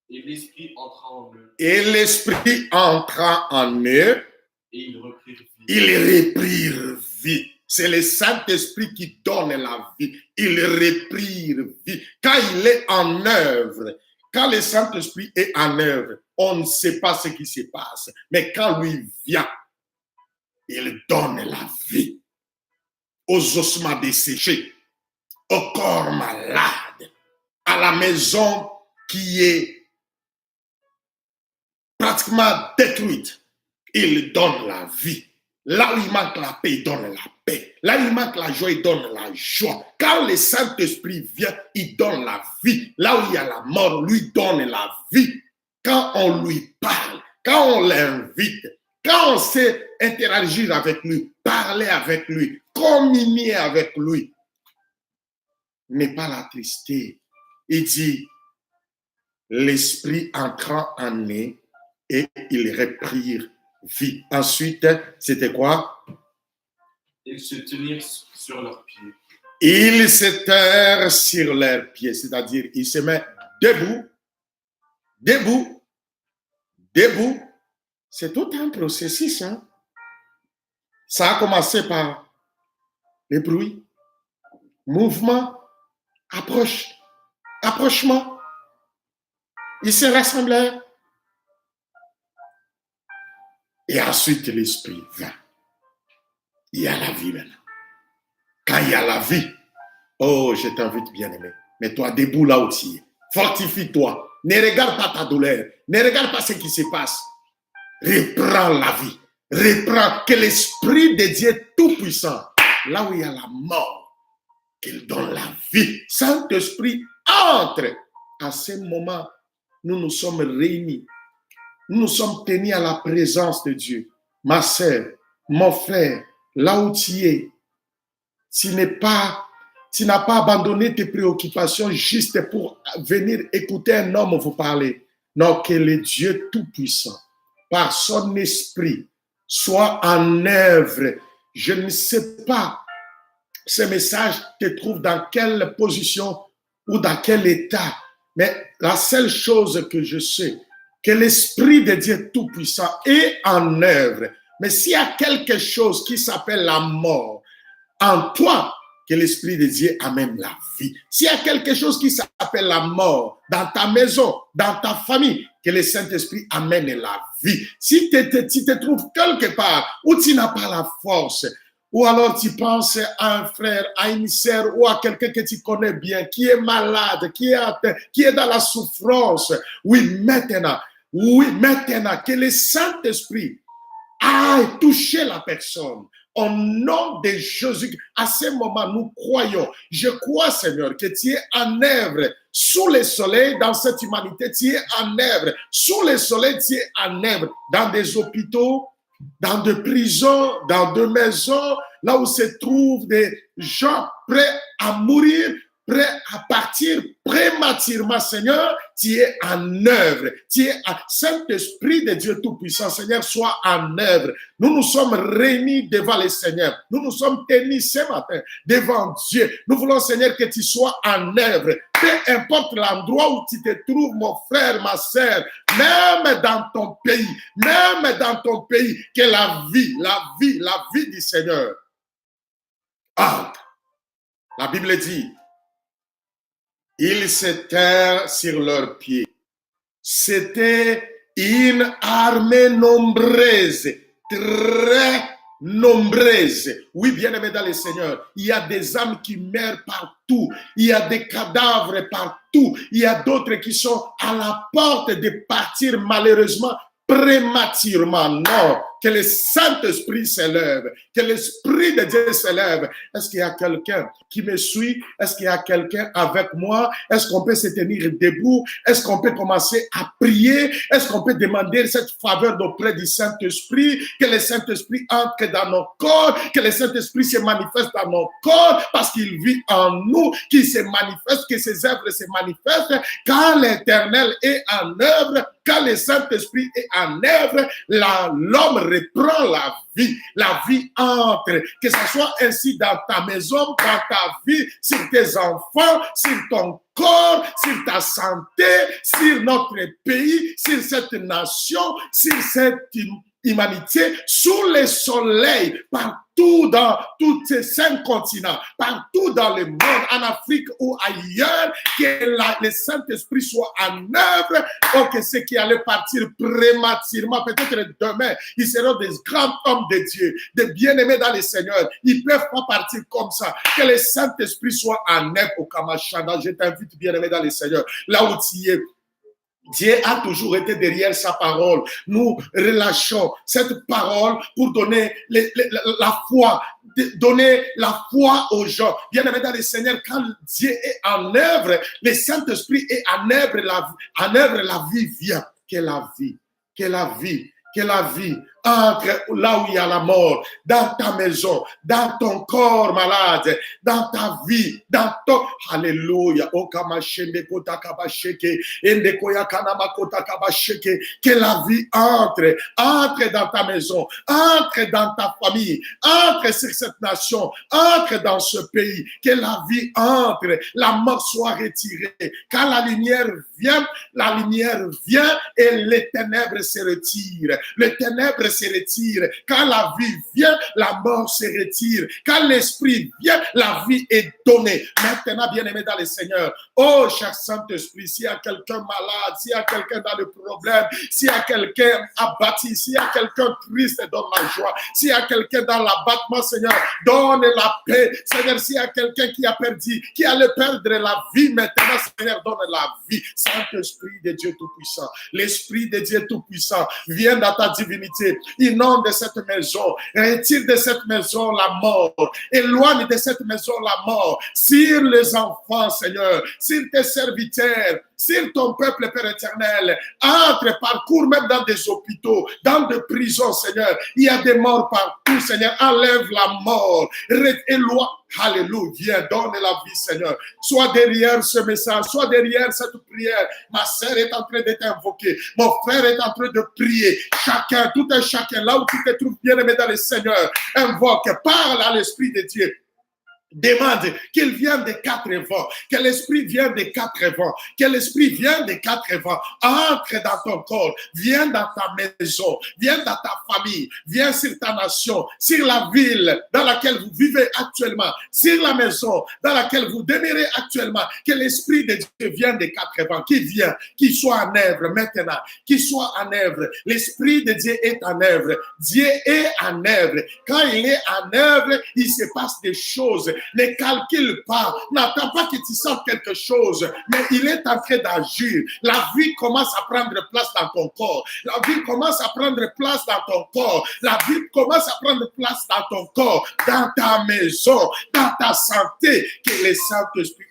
Et l'esprit entra en eux. Et l'esprit entra en eux. Et ils reprirent vie. Ils reprirent vie. C'est le Saint-Esprit qui donne la vie. Ils reprirent vie. Quand il est en œuvre, quand le Saint-Esprit est en œuvre, on ne sait pas ce qui se passe. Mais quand lui vient, il donne la vie aux ossements desséchés, au corps malade, à la maison qui est pratiquement détruite. Il donne la vie. Là où il manque la paix, il donne la paix. Là où il manque la joie, il donne la joie. Quand le Saint-Esprit vient, il donne la vie. Là où il y a la mort, lui donne la vie. Quand on lui parle, quand on l'invite, quand on sait interagir avec lui, parler avec lui, communier avec lui, n'est pas l'attrister. Il dit, l'esprit entrant en eux et ils reprirent vie. Ensuite, c'était quoi? Ils se tenirent sur leurs pieds. Ils se tinrent sur leurs pieds, c'est-à-dire ils se mettent debout, debout, debout. C'est tout un processus. Hein? Ça a commencé par les bruits, mouvement, approche, approchement. Ils se rassemblèrent. Et ensuite, l'esprit vint. Il y a la vie maintenant. Quand il y a la vie, oh, je t'invite, bien-aimé. Mets-toi debout là où tu es. Fortifie-toi. Ne regarde pas ta douleur. Ne regarde pas ce qui se passe. Reprends la vie. Reprends que l'Esprit de Dieu Tout-Puissant, là où il y a la mort, qu'il donne la vie. Saint-Esprit, entre. À ce moment, nous nous sommes réunis. Nous nous sommes tenus à la présence de Dieu. Ma sœur, mon frère, là où tu es, tu n'as pas abandonné tes préoccupations juste pour venir écouter un homme vous parler. Non, que le Dieu Tout-Puissant, par son esprit, soit en œuvre. Je ne sais pas, ce message te trouve dans quelle position ou dans quel état, mais la seule chose que je sais, que l'Esprit de Dieu Tout-Puissant est en œuvre. Mais s'il y a quelque chose qui s'appelle la mort en toi, que l'Esprit de Dieu amène la vie. S'il y a quelque chose qui s'appelle la mort dans ta maison, dans ta famille, que le Saint-Esprit amène la vie. Si tu te trouves quelque part où tu n'as pas la force, ou alors tu penses à un frère, à une sœur ou à quelqu'un que tu connais bien, qui est malade, qui est dans la souffrance, oui, maintenant, que le Saint-Esprit aille toucher la personne. Au nom de Jésus, à ce moment, nous croyons. Je crois, Seigneur, que tu es en œuvre sous le soleil dans cette humanité. Tu es en œuvre sous le soleil. Tu es en œuvre dans des hôpitaux, dans des prisons, dans des maisons, là où se trouvent des gens prêts à mourir prêt à partir prématurément, Seigneur, tu es en œuvre. Tu es à Saint-Esprit de Dieu Tout-Puissant, Seigneur, sois en œuvre. Nous nous sommes réunis devant le Seigneur. Nous nous sommes tenus ce matin devant Dieu. Nous voulons, Seigneur, que tu sois en œuvre. Peu importe l'endroit où tu te trouves, mon frère, ma sœur, même dans ton pays, que la vie du Seigneur entre. La Bible dit, ils s'étaient sur leurs pieds. C'était une armée nombreuse, très nombreuse. Oui, bien-aimés dans le Seigneur, il y a des âmes qui meurent partout. Il y a des cadavres partout. Il y a d'autres qui sont à la porte de partir malheureusement prématurément. Non, que le Saint-Esprit s'élève, que l'Esprit de Dieu s'élève. Est-ce qu'il y a quelqu'un qui me suit? Est-ce qu'il y a quelqu'un avec moi? Est-ce qu'on peut se tenir debout? Est-ce qu'on peut commencer à prier? Est-ce qu'on peut demander cette faveur auprès du Saint-Esprit? Que le Saint-Esprit entre dans nos corps, que le Saint-Esprit se manifeste dans nos corps parce qu'il vit en nous, qu'il se manifeste, que ses œuvres se manifestent. Quand l'Éternel est en œuvre, quand le Saint-Esprit est en œuvre, l'homme reprend la vie entre, que ce soit ainsi dans ta maison, dans ta vie, sur tes enfants, sur ton corps, sur ta santé, sur notre pays, sur cette nation, sur cette humanité, sous le soleil, partout dans tous ces 5 continents, partout dans le monde, en Afrique ou ailleurs, que le Saint-Esprit soit en œuvre, ou que ceux qui allaient partir prématurément, peut-être demain, ils seront des grands hommes de Dieu, des bien-aimés dans le Seigneur. Ils ne peuvent pas partir comme ça. Que le Saint-Esprit soit en œuvre au Kamashanda. Je t'invite, bien-aimé dans le Seigneur, là où tu es. Dieu a toujours été derrière sa parole. Nous relâchons cette parole pour donner la foi, donner la foi aux gens. Bien aimé dans le Seigneur, quand Dieu est en œuvre, le Saint-Esprit est en œuvre, la vie vient. Que la vie entre là où il y a la mort, dans ta maison, dans ton corps malade, dans ta vie, dans ton... Alléluia. Que la vie entre dans ta maison, entre dans ta famille, entre sur cette nation, entre dans ce pays. Que la vie entre, la mort soit retirée. Quand la lumière vient et les ténèbres se retirent. Les ténèbres se retire. Quand la vie vient, la mort se retire. Quand l'Esprit vient, la vie est donnée. Maintenant, bien-aimé dans le Seigneur, oh, cher Saint-Esprit, s'il y a quelqu'un malade, s'il y a quelqu'un dans le problème, s'il y a quelqu'un abattu, s'il y a quelqu'un triste, donne la joie. S'il y a quelqu'un dans l'abattement, Seigneur, donne la paix. Seigneur, s'il y a quelqu'un qui a perdu, qui allait perdre la vie, maintenant, Seigneur, donne la vie. Saint-Esprit de Dieu Tout-Puissant, l'Esprit de Dieu Tout-Puissant, viens dans ta divinité. Inonde cette maison, retire de cette maison la mort, éloigne de cette maison la mort, sur les enfants, Seigneur, sur tes serviteurs, sur ton peuple, Père éternel, entre, parcours même dans des hôpitaux, dans des prisons, Seigneur, il y a des morts partout, Seigneur, enlève la mort, éloigne. Alléluia, viens, donne la vie, Seigneur. Sois derrière ce message, sois derrière cette prière. Ma sœur est en train de t'invoquer. Mon frère est en train de prier. Chacun, tout un chacun, là où tu te trouves, bien-aimé dans le Seigneur, invoque, parle à l'Esprit de Dieu. Demande qu'il vienne des 4 vents, que l'Esprit vienne des 4 vents, que l'Esprit vienne des 4 vents, entre dans ton corps, viens dans ta maison, viens dans ta famille, viens sur ta nation, sur la ville dans laquelle vous vivez actuellement, sur la maison dans laquelle vous demeurez actuellement, que l'Esprit de Dieu vienne des 4 vents, qui vient, qui soit en œuvre maintenant, qui soit en œuvre. L'Esprit de Dieu est en œuvre, Dieu est en œuvre. Quand il est en œuvre, il se passe des choses. Ne calcule pas, n'attends pas que tu sentes quelque chose, mais il est en train d'agir. La vie commence à prendre place dans ton corps. La vie commence à prendre place dans ton corps. La vie commence à prendre place dans ton corps, dans ta maison, dans ta santé. Que le Saint-Esprit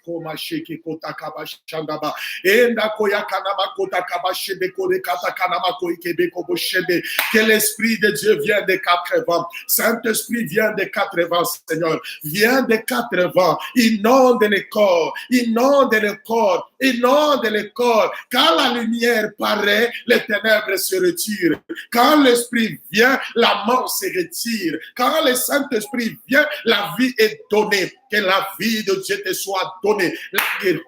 que l'Esprit de Dieu vienne des 4 vents. Saint-Esprit vient des 4 vents, Seigneur. Viens des des quatre vents, inonde les corps, inonde les corps, inonde les corps. Quand la lumière paraît, les ténèbres se retirent. Quand l'Esprit vient, la mort se retire. Quand le Saint-Esprit vient, la vie est donnée. Que la vie de Dieu te soit donnée. La guérison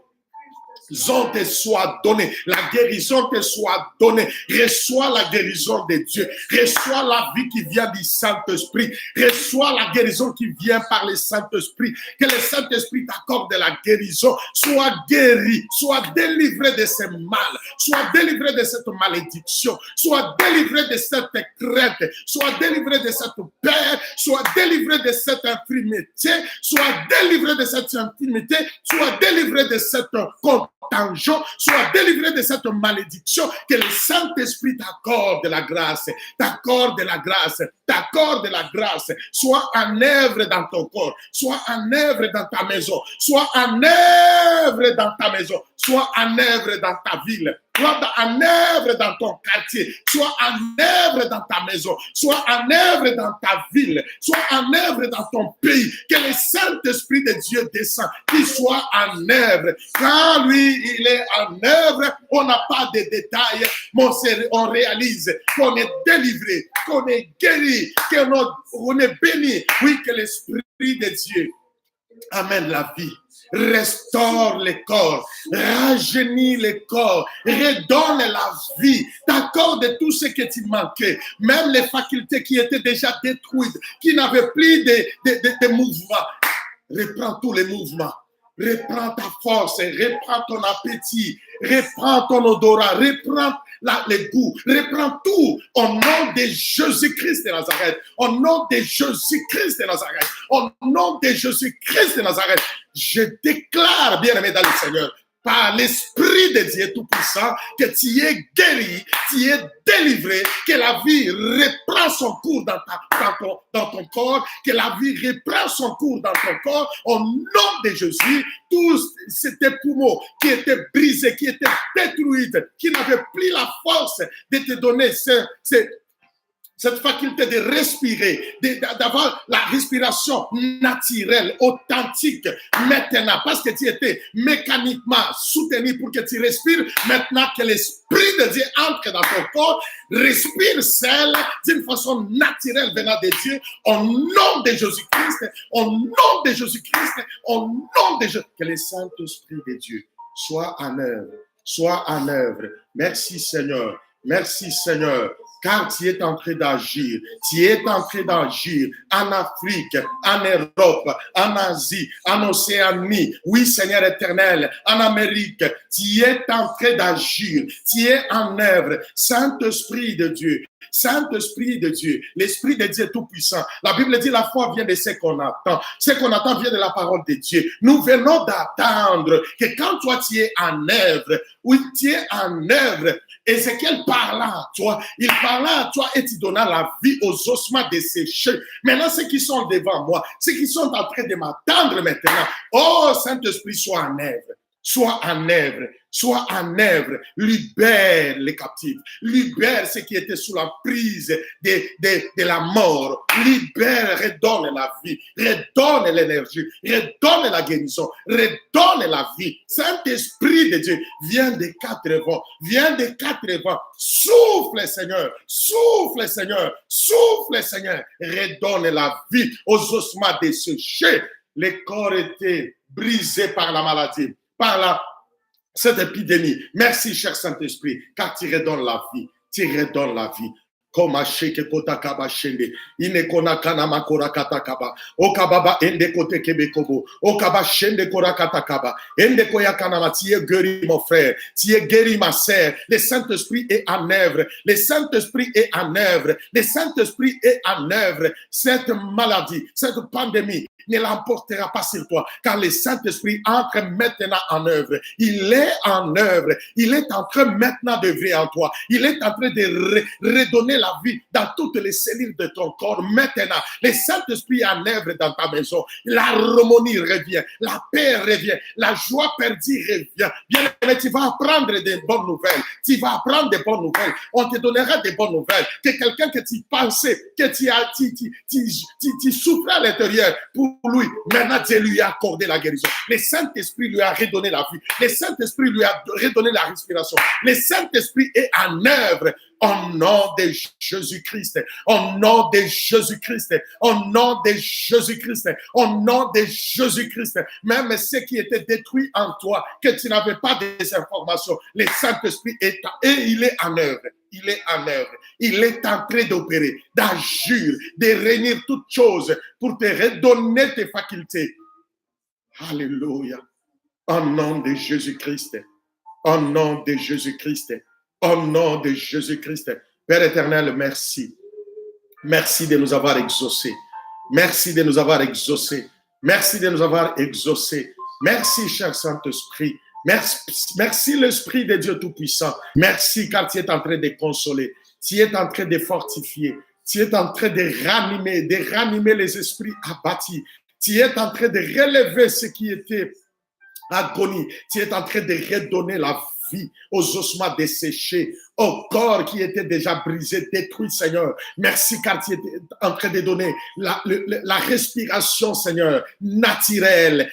te soit donnée. La guérison te soit donnée. Reçois la guérison de Dieu. Reçois la vie qui vient du Saint-Esprit. Reçois la guérison qui vient par le Saint-Esprit. Que le Saint-Esprit t'accorde de la guérison. Sois guéri. Sois délivré de ce mal. Sois délivré de cette malédiction. Sois délivré de cette crainte. Sois délivré de cette peur. Sois délivré de cette infirmité. Sois délivré de cette intimité. Sois délivré de cette contagion. Sois délivré de cette malédiction. Que le Saint-Esprit t'accorde de la grâce. T'accorde de la grâce. T'accorde de la grâce. Sois en œuvre dans ton corps. Sois en œuvre dans ta maison. Sois en œuvre dans ta maison. Sois en œuvre dans ta ville. Sois en œuvre dans ton quartier. Sois en œuvre dans ta maison. Sois en œuvre dans ta ville. Sois en œuvre dans ton pays. Que le Saint-Esprit de Dieu descende. Qu'il soit en œuvre. Quand lui, il est en œuvre, on n'a pas de détails. Mais on réalise qu'on est délivré, qu'on est guéri, qu'on est béni. Oui, que l'Esprit de Dieu amène la vie. Restaure les corps, rajeunit les corps, redonne la vie, t'accorde tout ce que tu manquais, même les facultés qui étaient déjà détruites, qui n'avaient plus de mouvement. Reprends tous les mouvements, reprends ta force, reprends ton appétit, reprends ton odorat, reprends les goûts, reprends tout au nom de Jésus-Christ de Nazareth, au nom de Jésus-Christ de Nazareth, au nom de Jésus-Christ de Nazareth. Je déclare, bien-aimé dans le Seigneur, par l'Esprit de Dieu Tout-Puissant, que tu es guéri, tu es délivré, que la vie reprend son cours dans ton corps, que la vie reprend son cours dans ton corps, au nom de Jésus. Tous ces poumons qui étaient brisés, qui étaient détruits, qui n'avaient plus la force de te donner cette faculté de respirer, d'avoir la respiration naturelle, authentique, maintenant, parce que tu étais mécaniquement soutenu pour que tu respires, maintenant que l'Esprit de Dieu entre dans ton corps, respire celle d'une façon naturelle venant de Dieu, au nom de Jésus-Christ, au nom de Jésus-Christ, au nom de Jésus, que le Saint-Esprit de Dieu soit en œuvre, soit en œuvre. Merci Seigneur, merci Seigneur. Car tu es en train d'agir. Tu es en train d'agir en Afrique, en Europe, en Asie, en Océanie. Oui, Seigneur éternel, en Amérique. Tu es en train d'agir. Tu es en œuvre. Saint-Esprit de Dieu. Saint-Esprit de Dieu, l'Esprit de Dieu tout-puissant. La Bible dit la foi vient de ce qu'on attend. Ce qu'on attend vient de la parole de Dieu. Nous venons d'attendre que quand toi tu es en œuvre, oui, tu es en œuvre, Ézéchiel parla à toi, il parla à toi et tu donna la vie aux ossements desséchés. Maintenant, ceux qui sont devant moi, ceux qui sont en train de m'attendre maintenant, oh Saint-Esprit, sois en œuvre. Sois en œuvre, sois en œuvre, libère les captifs, libère ceux qui étaient sous la prise de la mort, libère, redonne la vie, redonne l'énergie, redonne la guérison, redonne la vie. Saint-Esprit de Dieu, viens des quatre vents, viens des quatre vents, souffle Seigneur, souffle Seigneur, souffle Seigneur, redonne la vie aux ossements desséchés. Les corps étaient brisés par la maladie, par cette épidémie. Merci, cher Saint-Esprit, car tu redonnes la vie. Tu redonnes la vie. Koma sheke kota kaba shende ine kona kana makora kata kaba o kababa ende kote kebekobo o kaba shende kora kata kaba ende koya kana tu es guéri mon frère, tu es guéri ma sœur. Le Saint-Esprit est en œuvre, le Saint-Esprit est en œuvre, le Saint-Esprit est en œuvre. Cette maladie, cette pandémie ne l'emportera pas sur toi, car le Saint-Esprit entre maintenant en œuvre. Il est en œuvre, il est en train maintenant d'œuvrer en toi. Il est en train de redonner la vie dans toutes les cellules de ton corps. Maintenant, le Saint-Esprit est en œuvre dans ta maison. L'harmonie revient, la paix revient, la joie perdue revient. Bien aimé, tu vas apprendre des bonnes nouvelles. Tu vas apprendre des bonnes nouvelles. On te donnera des bonnes nouvelles. Que quelqu'un que tu pensais, que tu souffrais à l'intérieur pour lui, maintenant Dieu lui a accordé la guérison. Le Saint-Esprit lui a redonné la vie. Le Saint-Esprit lui a redonné la respiration. Le Saint-Esprit est en œuvre. Au nom de Jésus-Christ, au nom de Jésus-Christ, au nom de Jésus-Christ, au nom de Jésus-Christ, même ce qui était détruit en toi, que tu n'avais pas des informations, le Saint-Esprit est et il est en œuvre. Il est en œuvre. Il est en train d'opérer, d'agir, de réunir toutes choses pour te redonner tes facultés. Alléluia. Au nom de Jésus-Christ. Au nom de Jésus-Christ. Au nom de Jésus-Christ. Père éternel, merci. Merci de nous avoir exaucés. Merci de nous avoir exaucés. Merci de nous avoir exaucés. Merci, cher Saint-Esprit. Merci l'Esprit de Dieu Tout-Puissant. Merci car tu es en train de consoler. Tu es en train de fortifier. Tu es en train de ranimer les esprits abattus. Tu es en train de relever ce qui était agonie. Tu es en train de redonner la vie aux ossements desséchés, au corps qui était déjà brisé, détruit, Seigneur. Merci car tu es en train de donner la respiration, Seigneur, naturelle,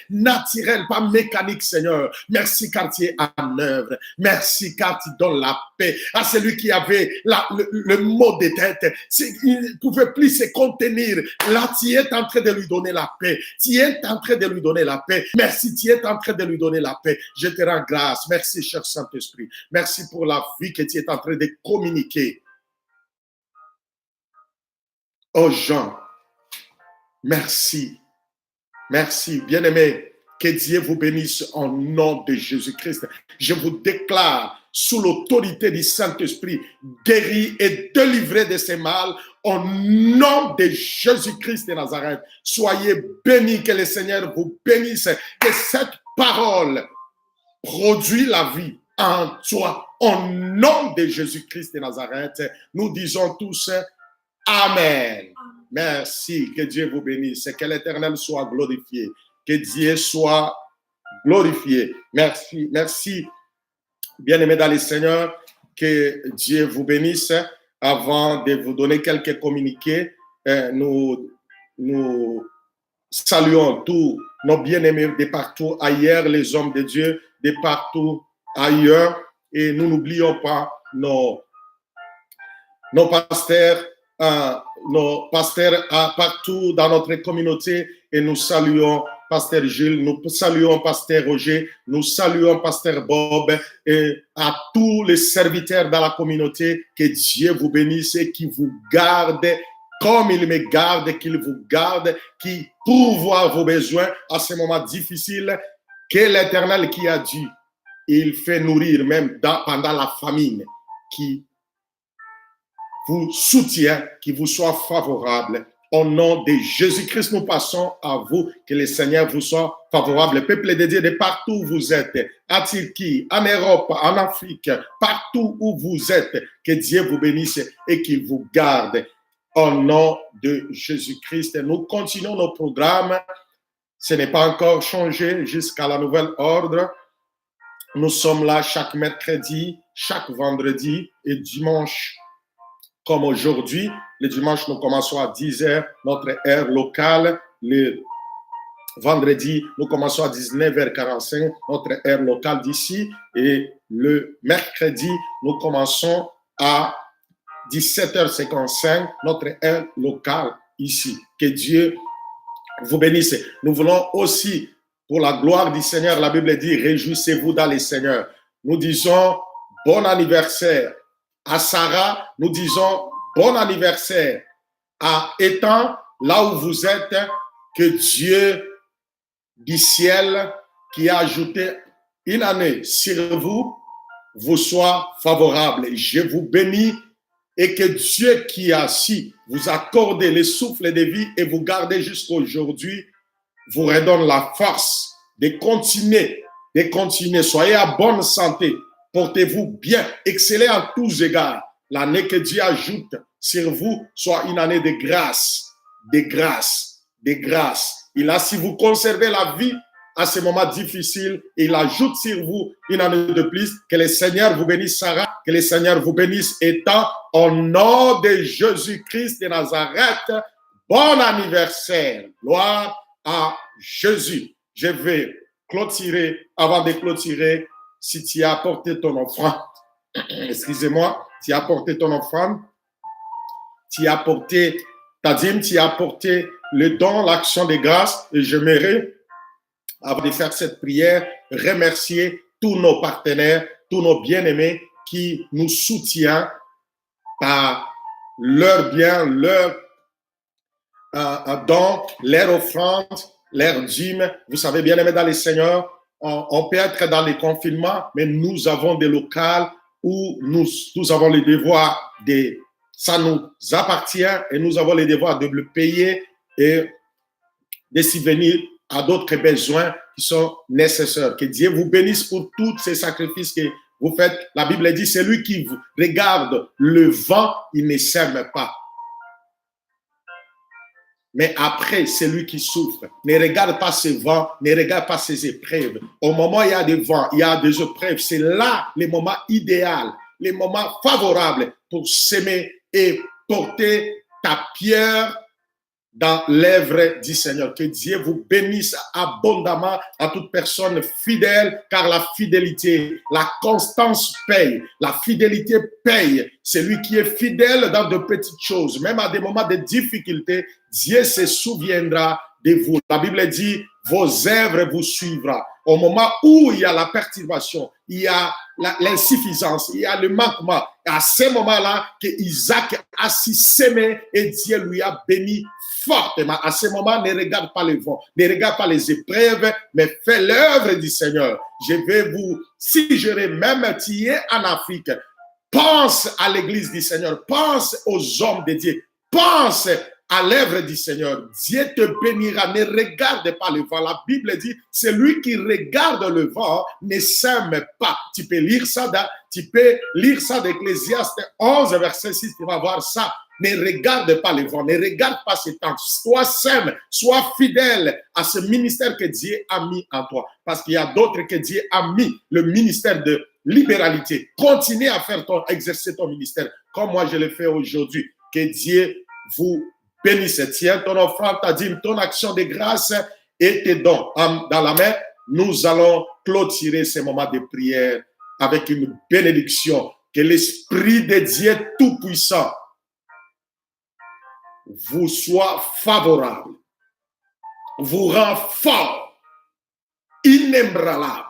pas mécanique, Seigneur. Merci car tu es en œuvre. Merci car tu donnes la paix à celui qui avait le mot de tête. Il ne pouvait plus se contenir. Là, tu es en train de lui donner la paix. Tu es en train de lui donner la paix. Merci, tu es en train de lui donner la paix. Je te rends grâce. Merci, cher Saint-Esprit. Merci pour la vie que tu es en train de communiquer aux gens. Merci. Merci. Bien-aimés, que Dieu vous bénisse au nom de Jésus-Christ. Je vous déclare sous l'autorité du Saint-Esprit, guéri et délivré de ces mal au nom de Jésus-Christ de Nazareth. Soyez bénis, que le Seigneur vous bénisse, que cette parole produit la vie en toi. Au nom de Jésus-Christ de Nazareth, nous disons tous Amen. Merci, que Dieu vous bénisse, que l'Éternel soit glorifié, que Dieu soit glorifié. Merci, merci, bien-aimés dans le Seigneur, que Dieu vous bénisse. Avant de vous donner quelques communiqués, nous saluons tous nos bien-aimés de partout ailleurs, les hommes de Dieu de partout ailleurs, et nous n'oublions pas nos pasteurs, partout dans notre communauté, et nous saluons Pasteur Gilles, nous saluons Pasteur Roger, nous saluons Pasteur Bob, et à tous les serviteurs dans la communauté, que Dieu vous bénisse et qu'il vous garde comme il me garde, qu'il vous garde, qu'il pourvoit vos besoins à ce moment difficile, que l'Éternel qui a dit, il fait nourrir même pendant la famine, qui vous soutient, qui vous soit favorable. Au nom de Jésus-Christ, nous passons à vous, que le Seigneur vous soit favorable. Peuple de Dieu, de partout où vous êtes, en Turquie, en Europe, en Afrique, partout où vous êtes, que Dieu vous bénisse et qu'il vous garde. Au nom de Jésus-Christ, nous continuons nos programmes. Ce n'est pas encore changé jusqu'à la nouvelle ordre. Nous sommes là chaque mercredi, chaque vendredi et dimanche. Comme aujourd'hui, le dimanche, nous commençons à 10h, notre heure locale. Le vendredi, nous commençons à 19h45, notre heure locale d'ici. Et le mercredi, nous commençons à 17h55, notre heure locale ici. Que Dieu vous bénisse. Nous voulons aussi, pour la gloire du Seigneur, la Bible dit, réjouissez-vous dans le Seigneur. Nous disons bon anniversaire à Sarah, nous disons bon anniversaire à Ethan, là où vous êtes, que Dieu du ciel qui a ajouté une année sur vous, vous soit favorable. Je vous bénis et que Dieu qui a su vous accorder le souffle de vie et vous garder jusqu'à aujourd'hui, vous redonne la force de continuer. Soyez à bonne santé. Portez-vous bien, excellez en tous égards. l'année que Dieu ajoute sur vous soit une année de grâce, de grâce, de grâce. Et là, si vous conservez la vie à ces moments difficiles, il ajoute sur vous une année de plus. Que le Seigneur vous bénisse, Sarah. Que le Seigneur vous bénisse, étant au nom de Jésus-Christ de Nazareth. Bon anniversaire. Gloire à Jésus. Je vais clôturer. Avant de clôturer, si tu as apporté ton offrande, excusez-moi, tu as apporté ton offrande, tu as apporté ta dîme, tu as apporté le don, l'action de grâce, et j'aimerais, avant de faire cette prière, remercier tous nos partenaires, tous nos bien-aimés qui nous soutiennent par leur bien, leur don, leur offrande, leur dîme. Vous savez, bien-aimés dans les Seigneurs, on peut être dans les confinements, mais nous avons des locales où nous avons le devoir de... Ça nous appartient et nous avons le devoir de le payer et de subvenir à d'autres besoins qui sont nécessaires. Que Dieu vous bénisse pour tous ces sacrifices que vous faites. La Bible dit, c'est lui qui regarde le vent, il ne sème pas. Mais après, c'est lui qui souffre. Ne regarde pas ce vent, ne regarde pas ces épreuves. Au moment où il y a des vents, il y a des épreuves. C'est là le moment idéal, le moment favorable pour s'aimer et porter ta pierre dans l'œuvre du Seigneur. Que Dieu vous bénisse abondamment à toute personne fidèle, car la fidélité, la constance paye. La fidélité paye. Celui qui est fidèle dans de petites choses, même à des moments de difficulté, Dieu se souviendra de vous. La Bible dit, vos œuvres vous suivra. Au moment où il y a la perturbation, il y a l'insuffisance, il y a le manquement, à ce moment-là que Isaac a si sémé et Dieu lui a béni fortement. À ce moment, ne regarde pas le vent, ne regarde pas les épreuves, mais fais l'œuvre du Seigneur. Je vais vous suggérer, même tu es en Afrique, pense à l'église du Seigneur, pense aux hommes de Dieu, pense à l'œuvre du Seigneur. Dieu te bénira. Ne regarde pas le vent. La Bible dit, c'est lui qui regarde le vent, ne sème pas. Tu peux lire ça d'Ecclésiaste 11, verset 6, tu vas voir ça. Ne regarde pas le vent, ne regarde pas ce temps. Sois sème, sois fidèle à ce ministère que Dieu a mis en toi. Parce qu'il y a d'autres que Dieu a mis, le ministère de libéralité. Continue à exercer ton ministère, comme moi je le fais aujourd'hui. Que Dieu vous bénisse. Tiens ton offrande, ta dîme, ton action de grâce et tes dons dans la main. Nous allons clôturer ces moments de prière avec une bénédiction. Que l'Esprit de Dieu Tout-Puissant vous soit favorable, vous rend fort, inébranlable.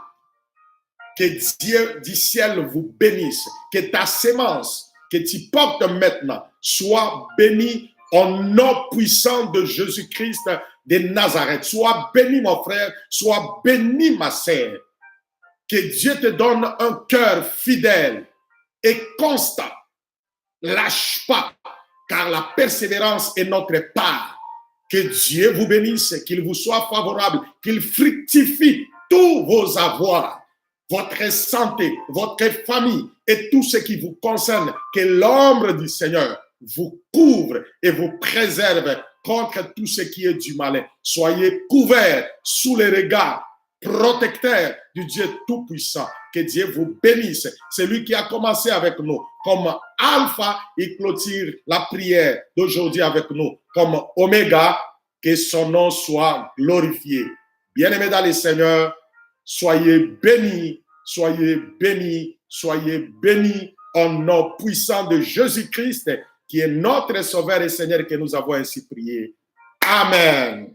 Que Dieu du ciel vous bénisse, que ta sémence que tu portes maintenant soit bénie au nom puissant de Jésus-Christ de Nazareth. Sois béni, mon frère, sois béni, ma sœur. Que Dieu te donne un cœur fidèle et constant. Lâche pas, car la persévérance est notre part. Que Dieu vous bénisse, qu'il vous soit favorable, qu'il fructifie tous vos avoirs, votre santé, votre famille et tout ce qui vous concerne. Que l'ombre du Seigneur vous couvre et vous préserve contre tout ce qui est du malin. Soyez couverts sous les regards protecteurs du Dieu Tout-Puissant. Que Dieu vous bénisse. C'est lui qui a commencé avec nous comme Alpha, il clôture la prière d'aujourd'hui avec nous comme Oméga. Que son nom soit glorifié. Bien-aimés dans les Seigneurs, soyez bénis, soyez bénis, soyez bénis au nom puissant de Jésus-Christ, qui est notre Sauveur et Seigneur, que nous avons ainsi prié. Amen.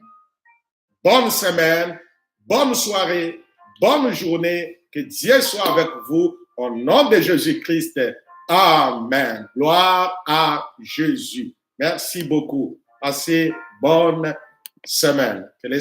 Bonne semaine, bonne soirée, bonne journée. Que Dieu soit avec vous au nom de Jésus-Christ. Amen. Gloire à Jésus. Merci beaucoup. Passez bonne semaine. Que les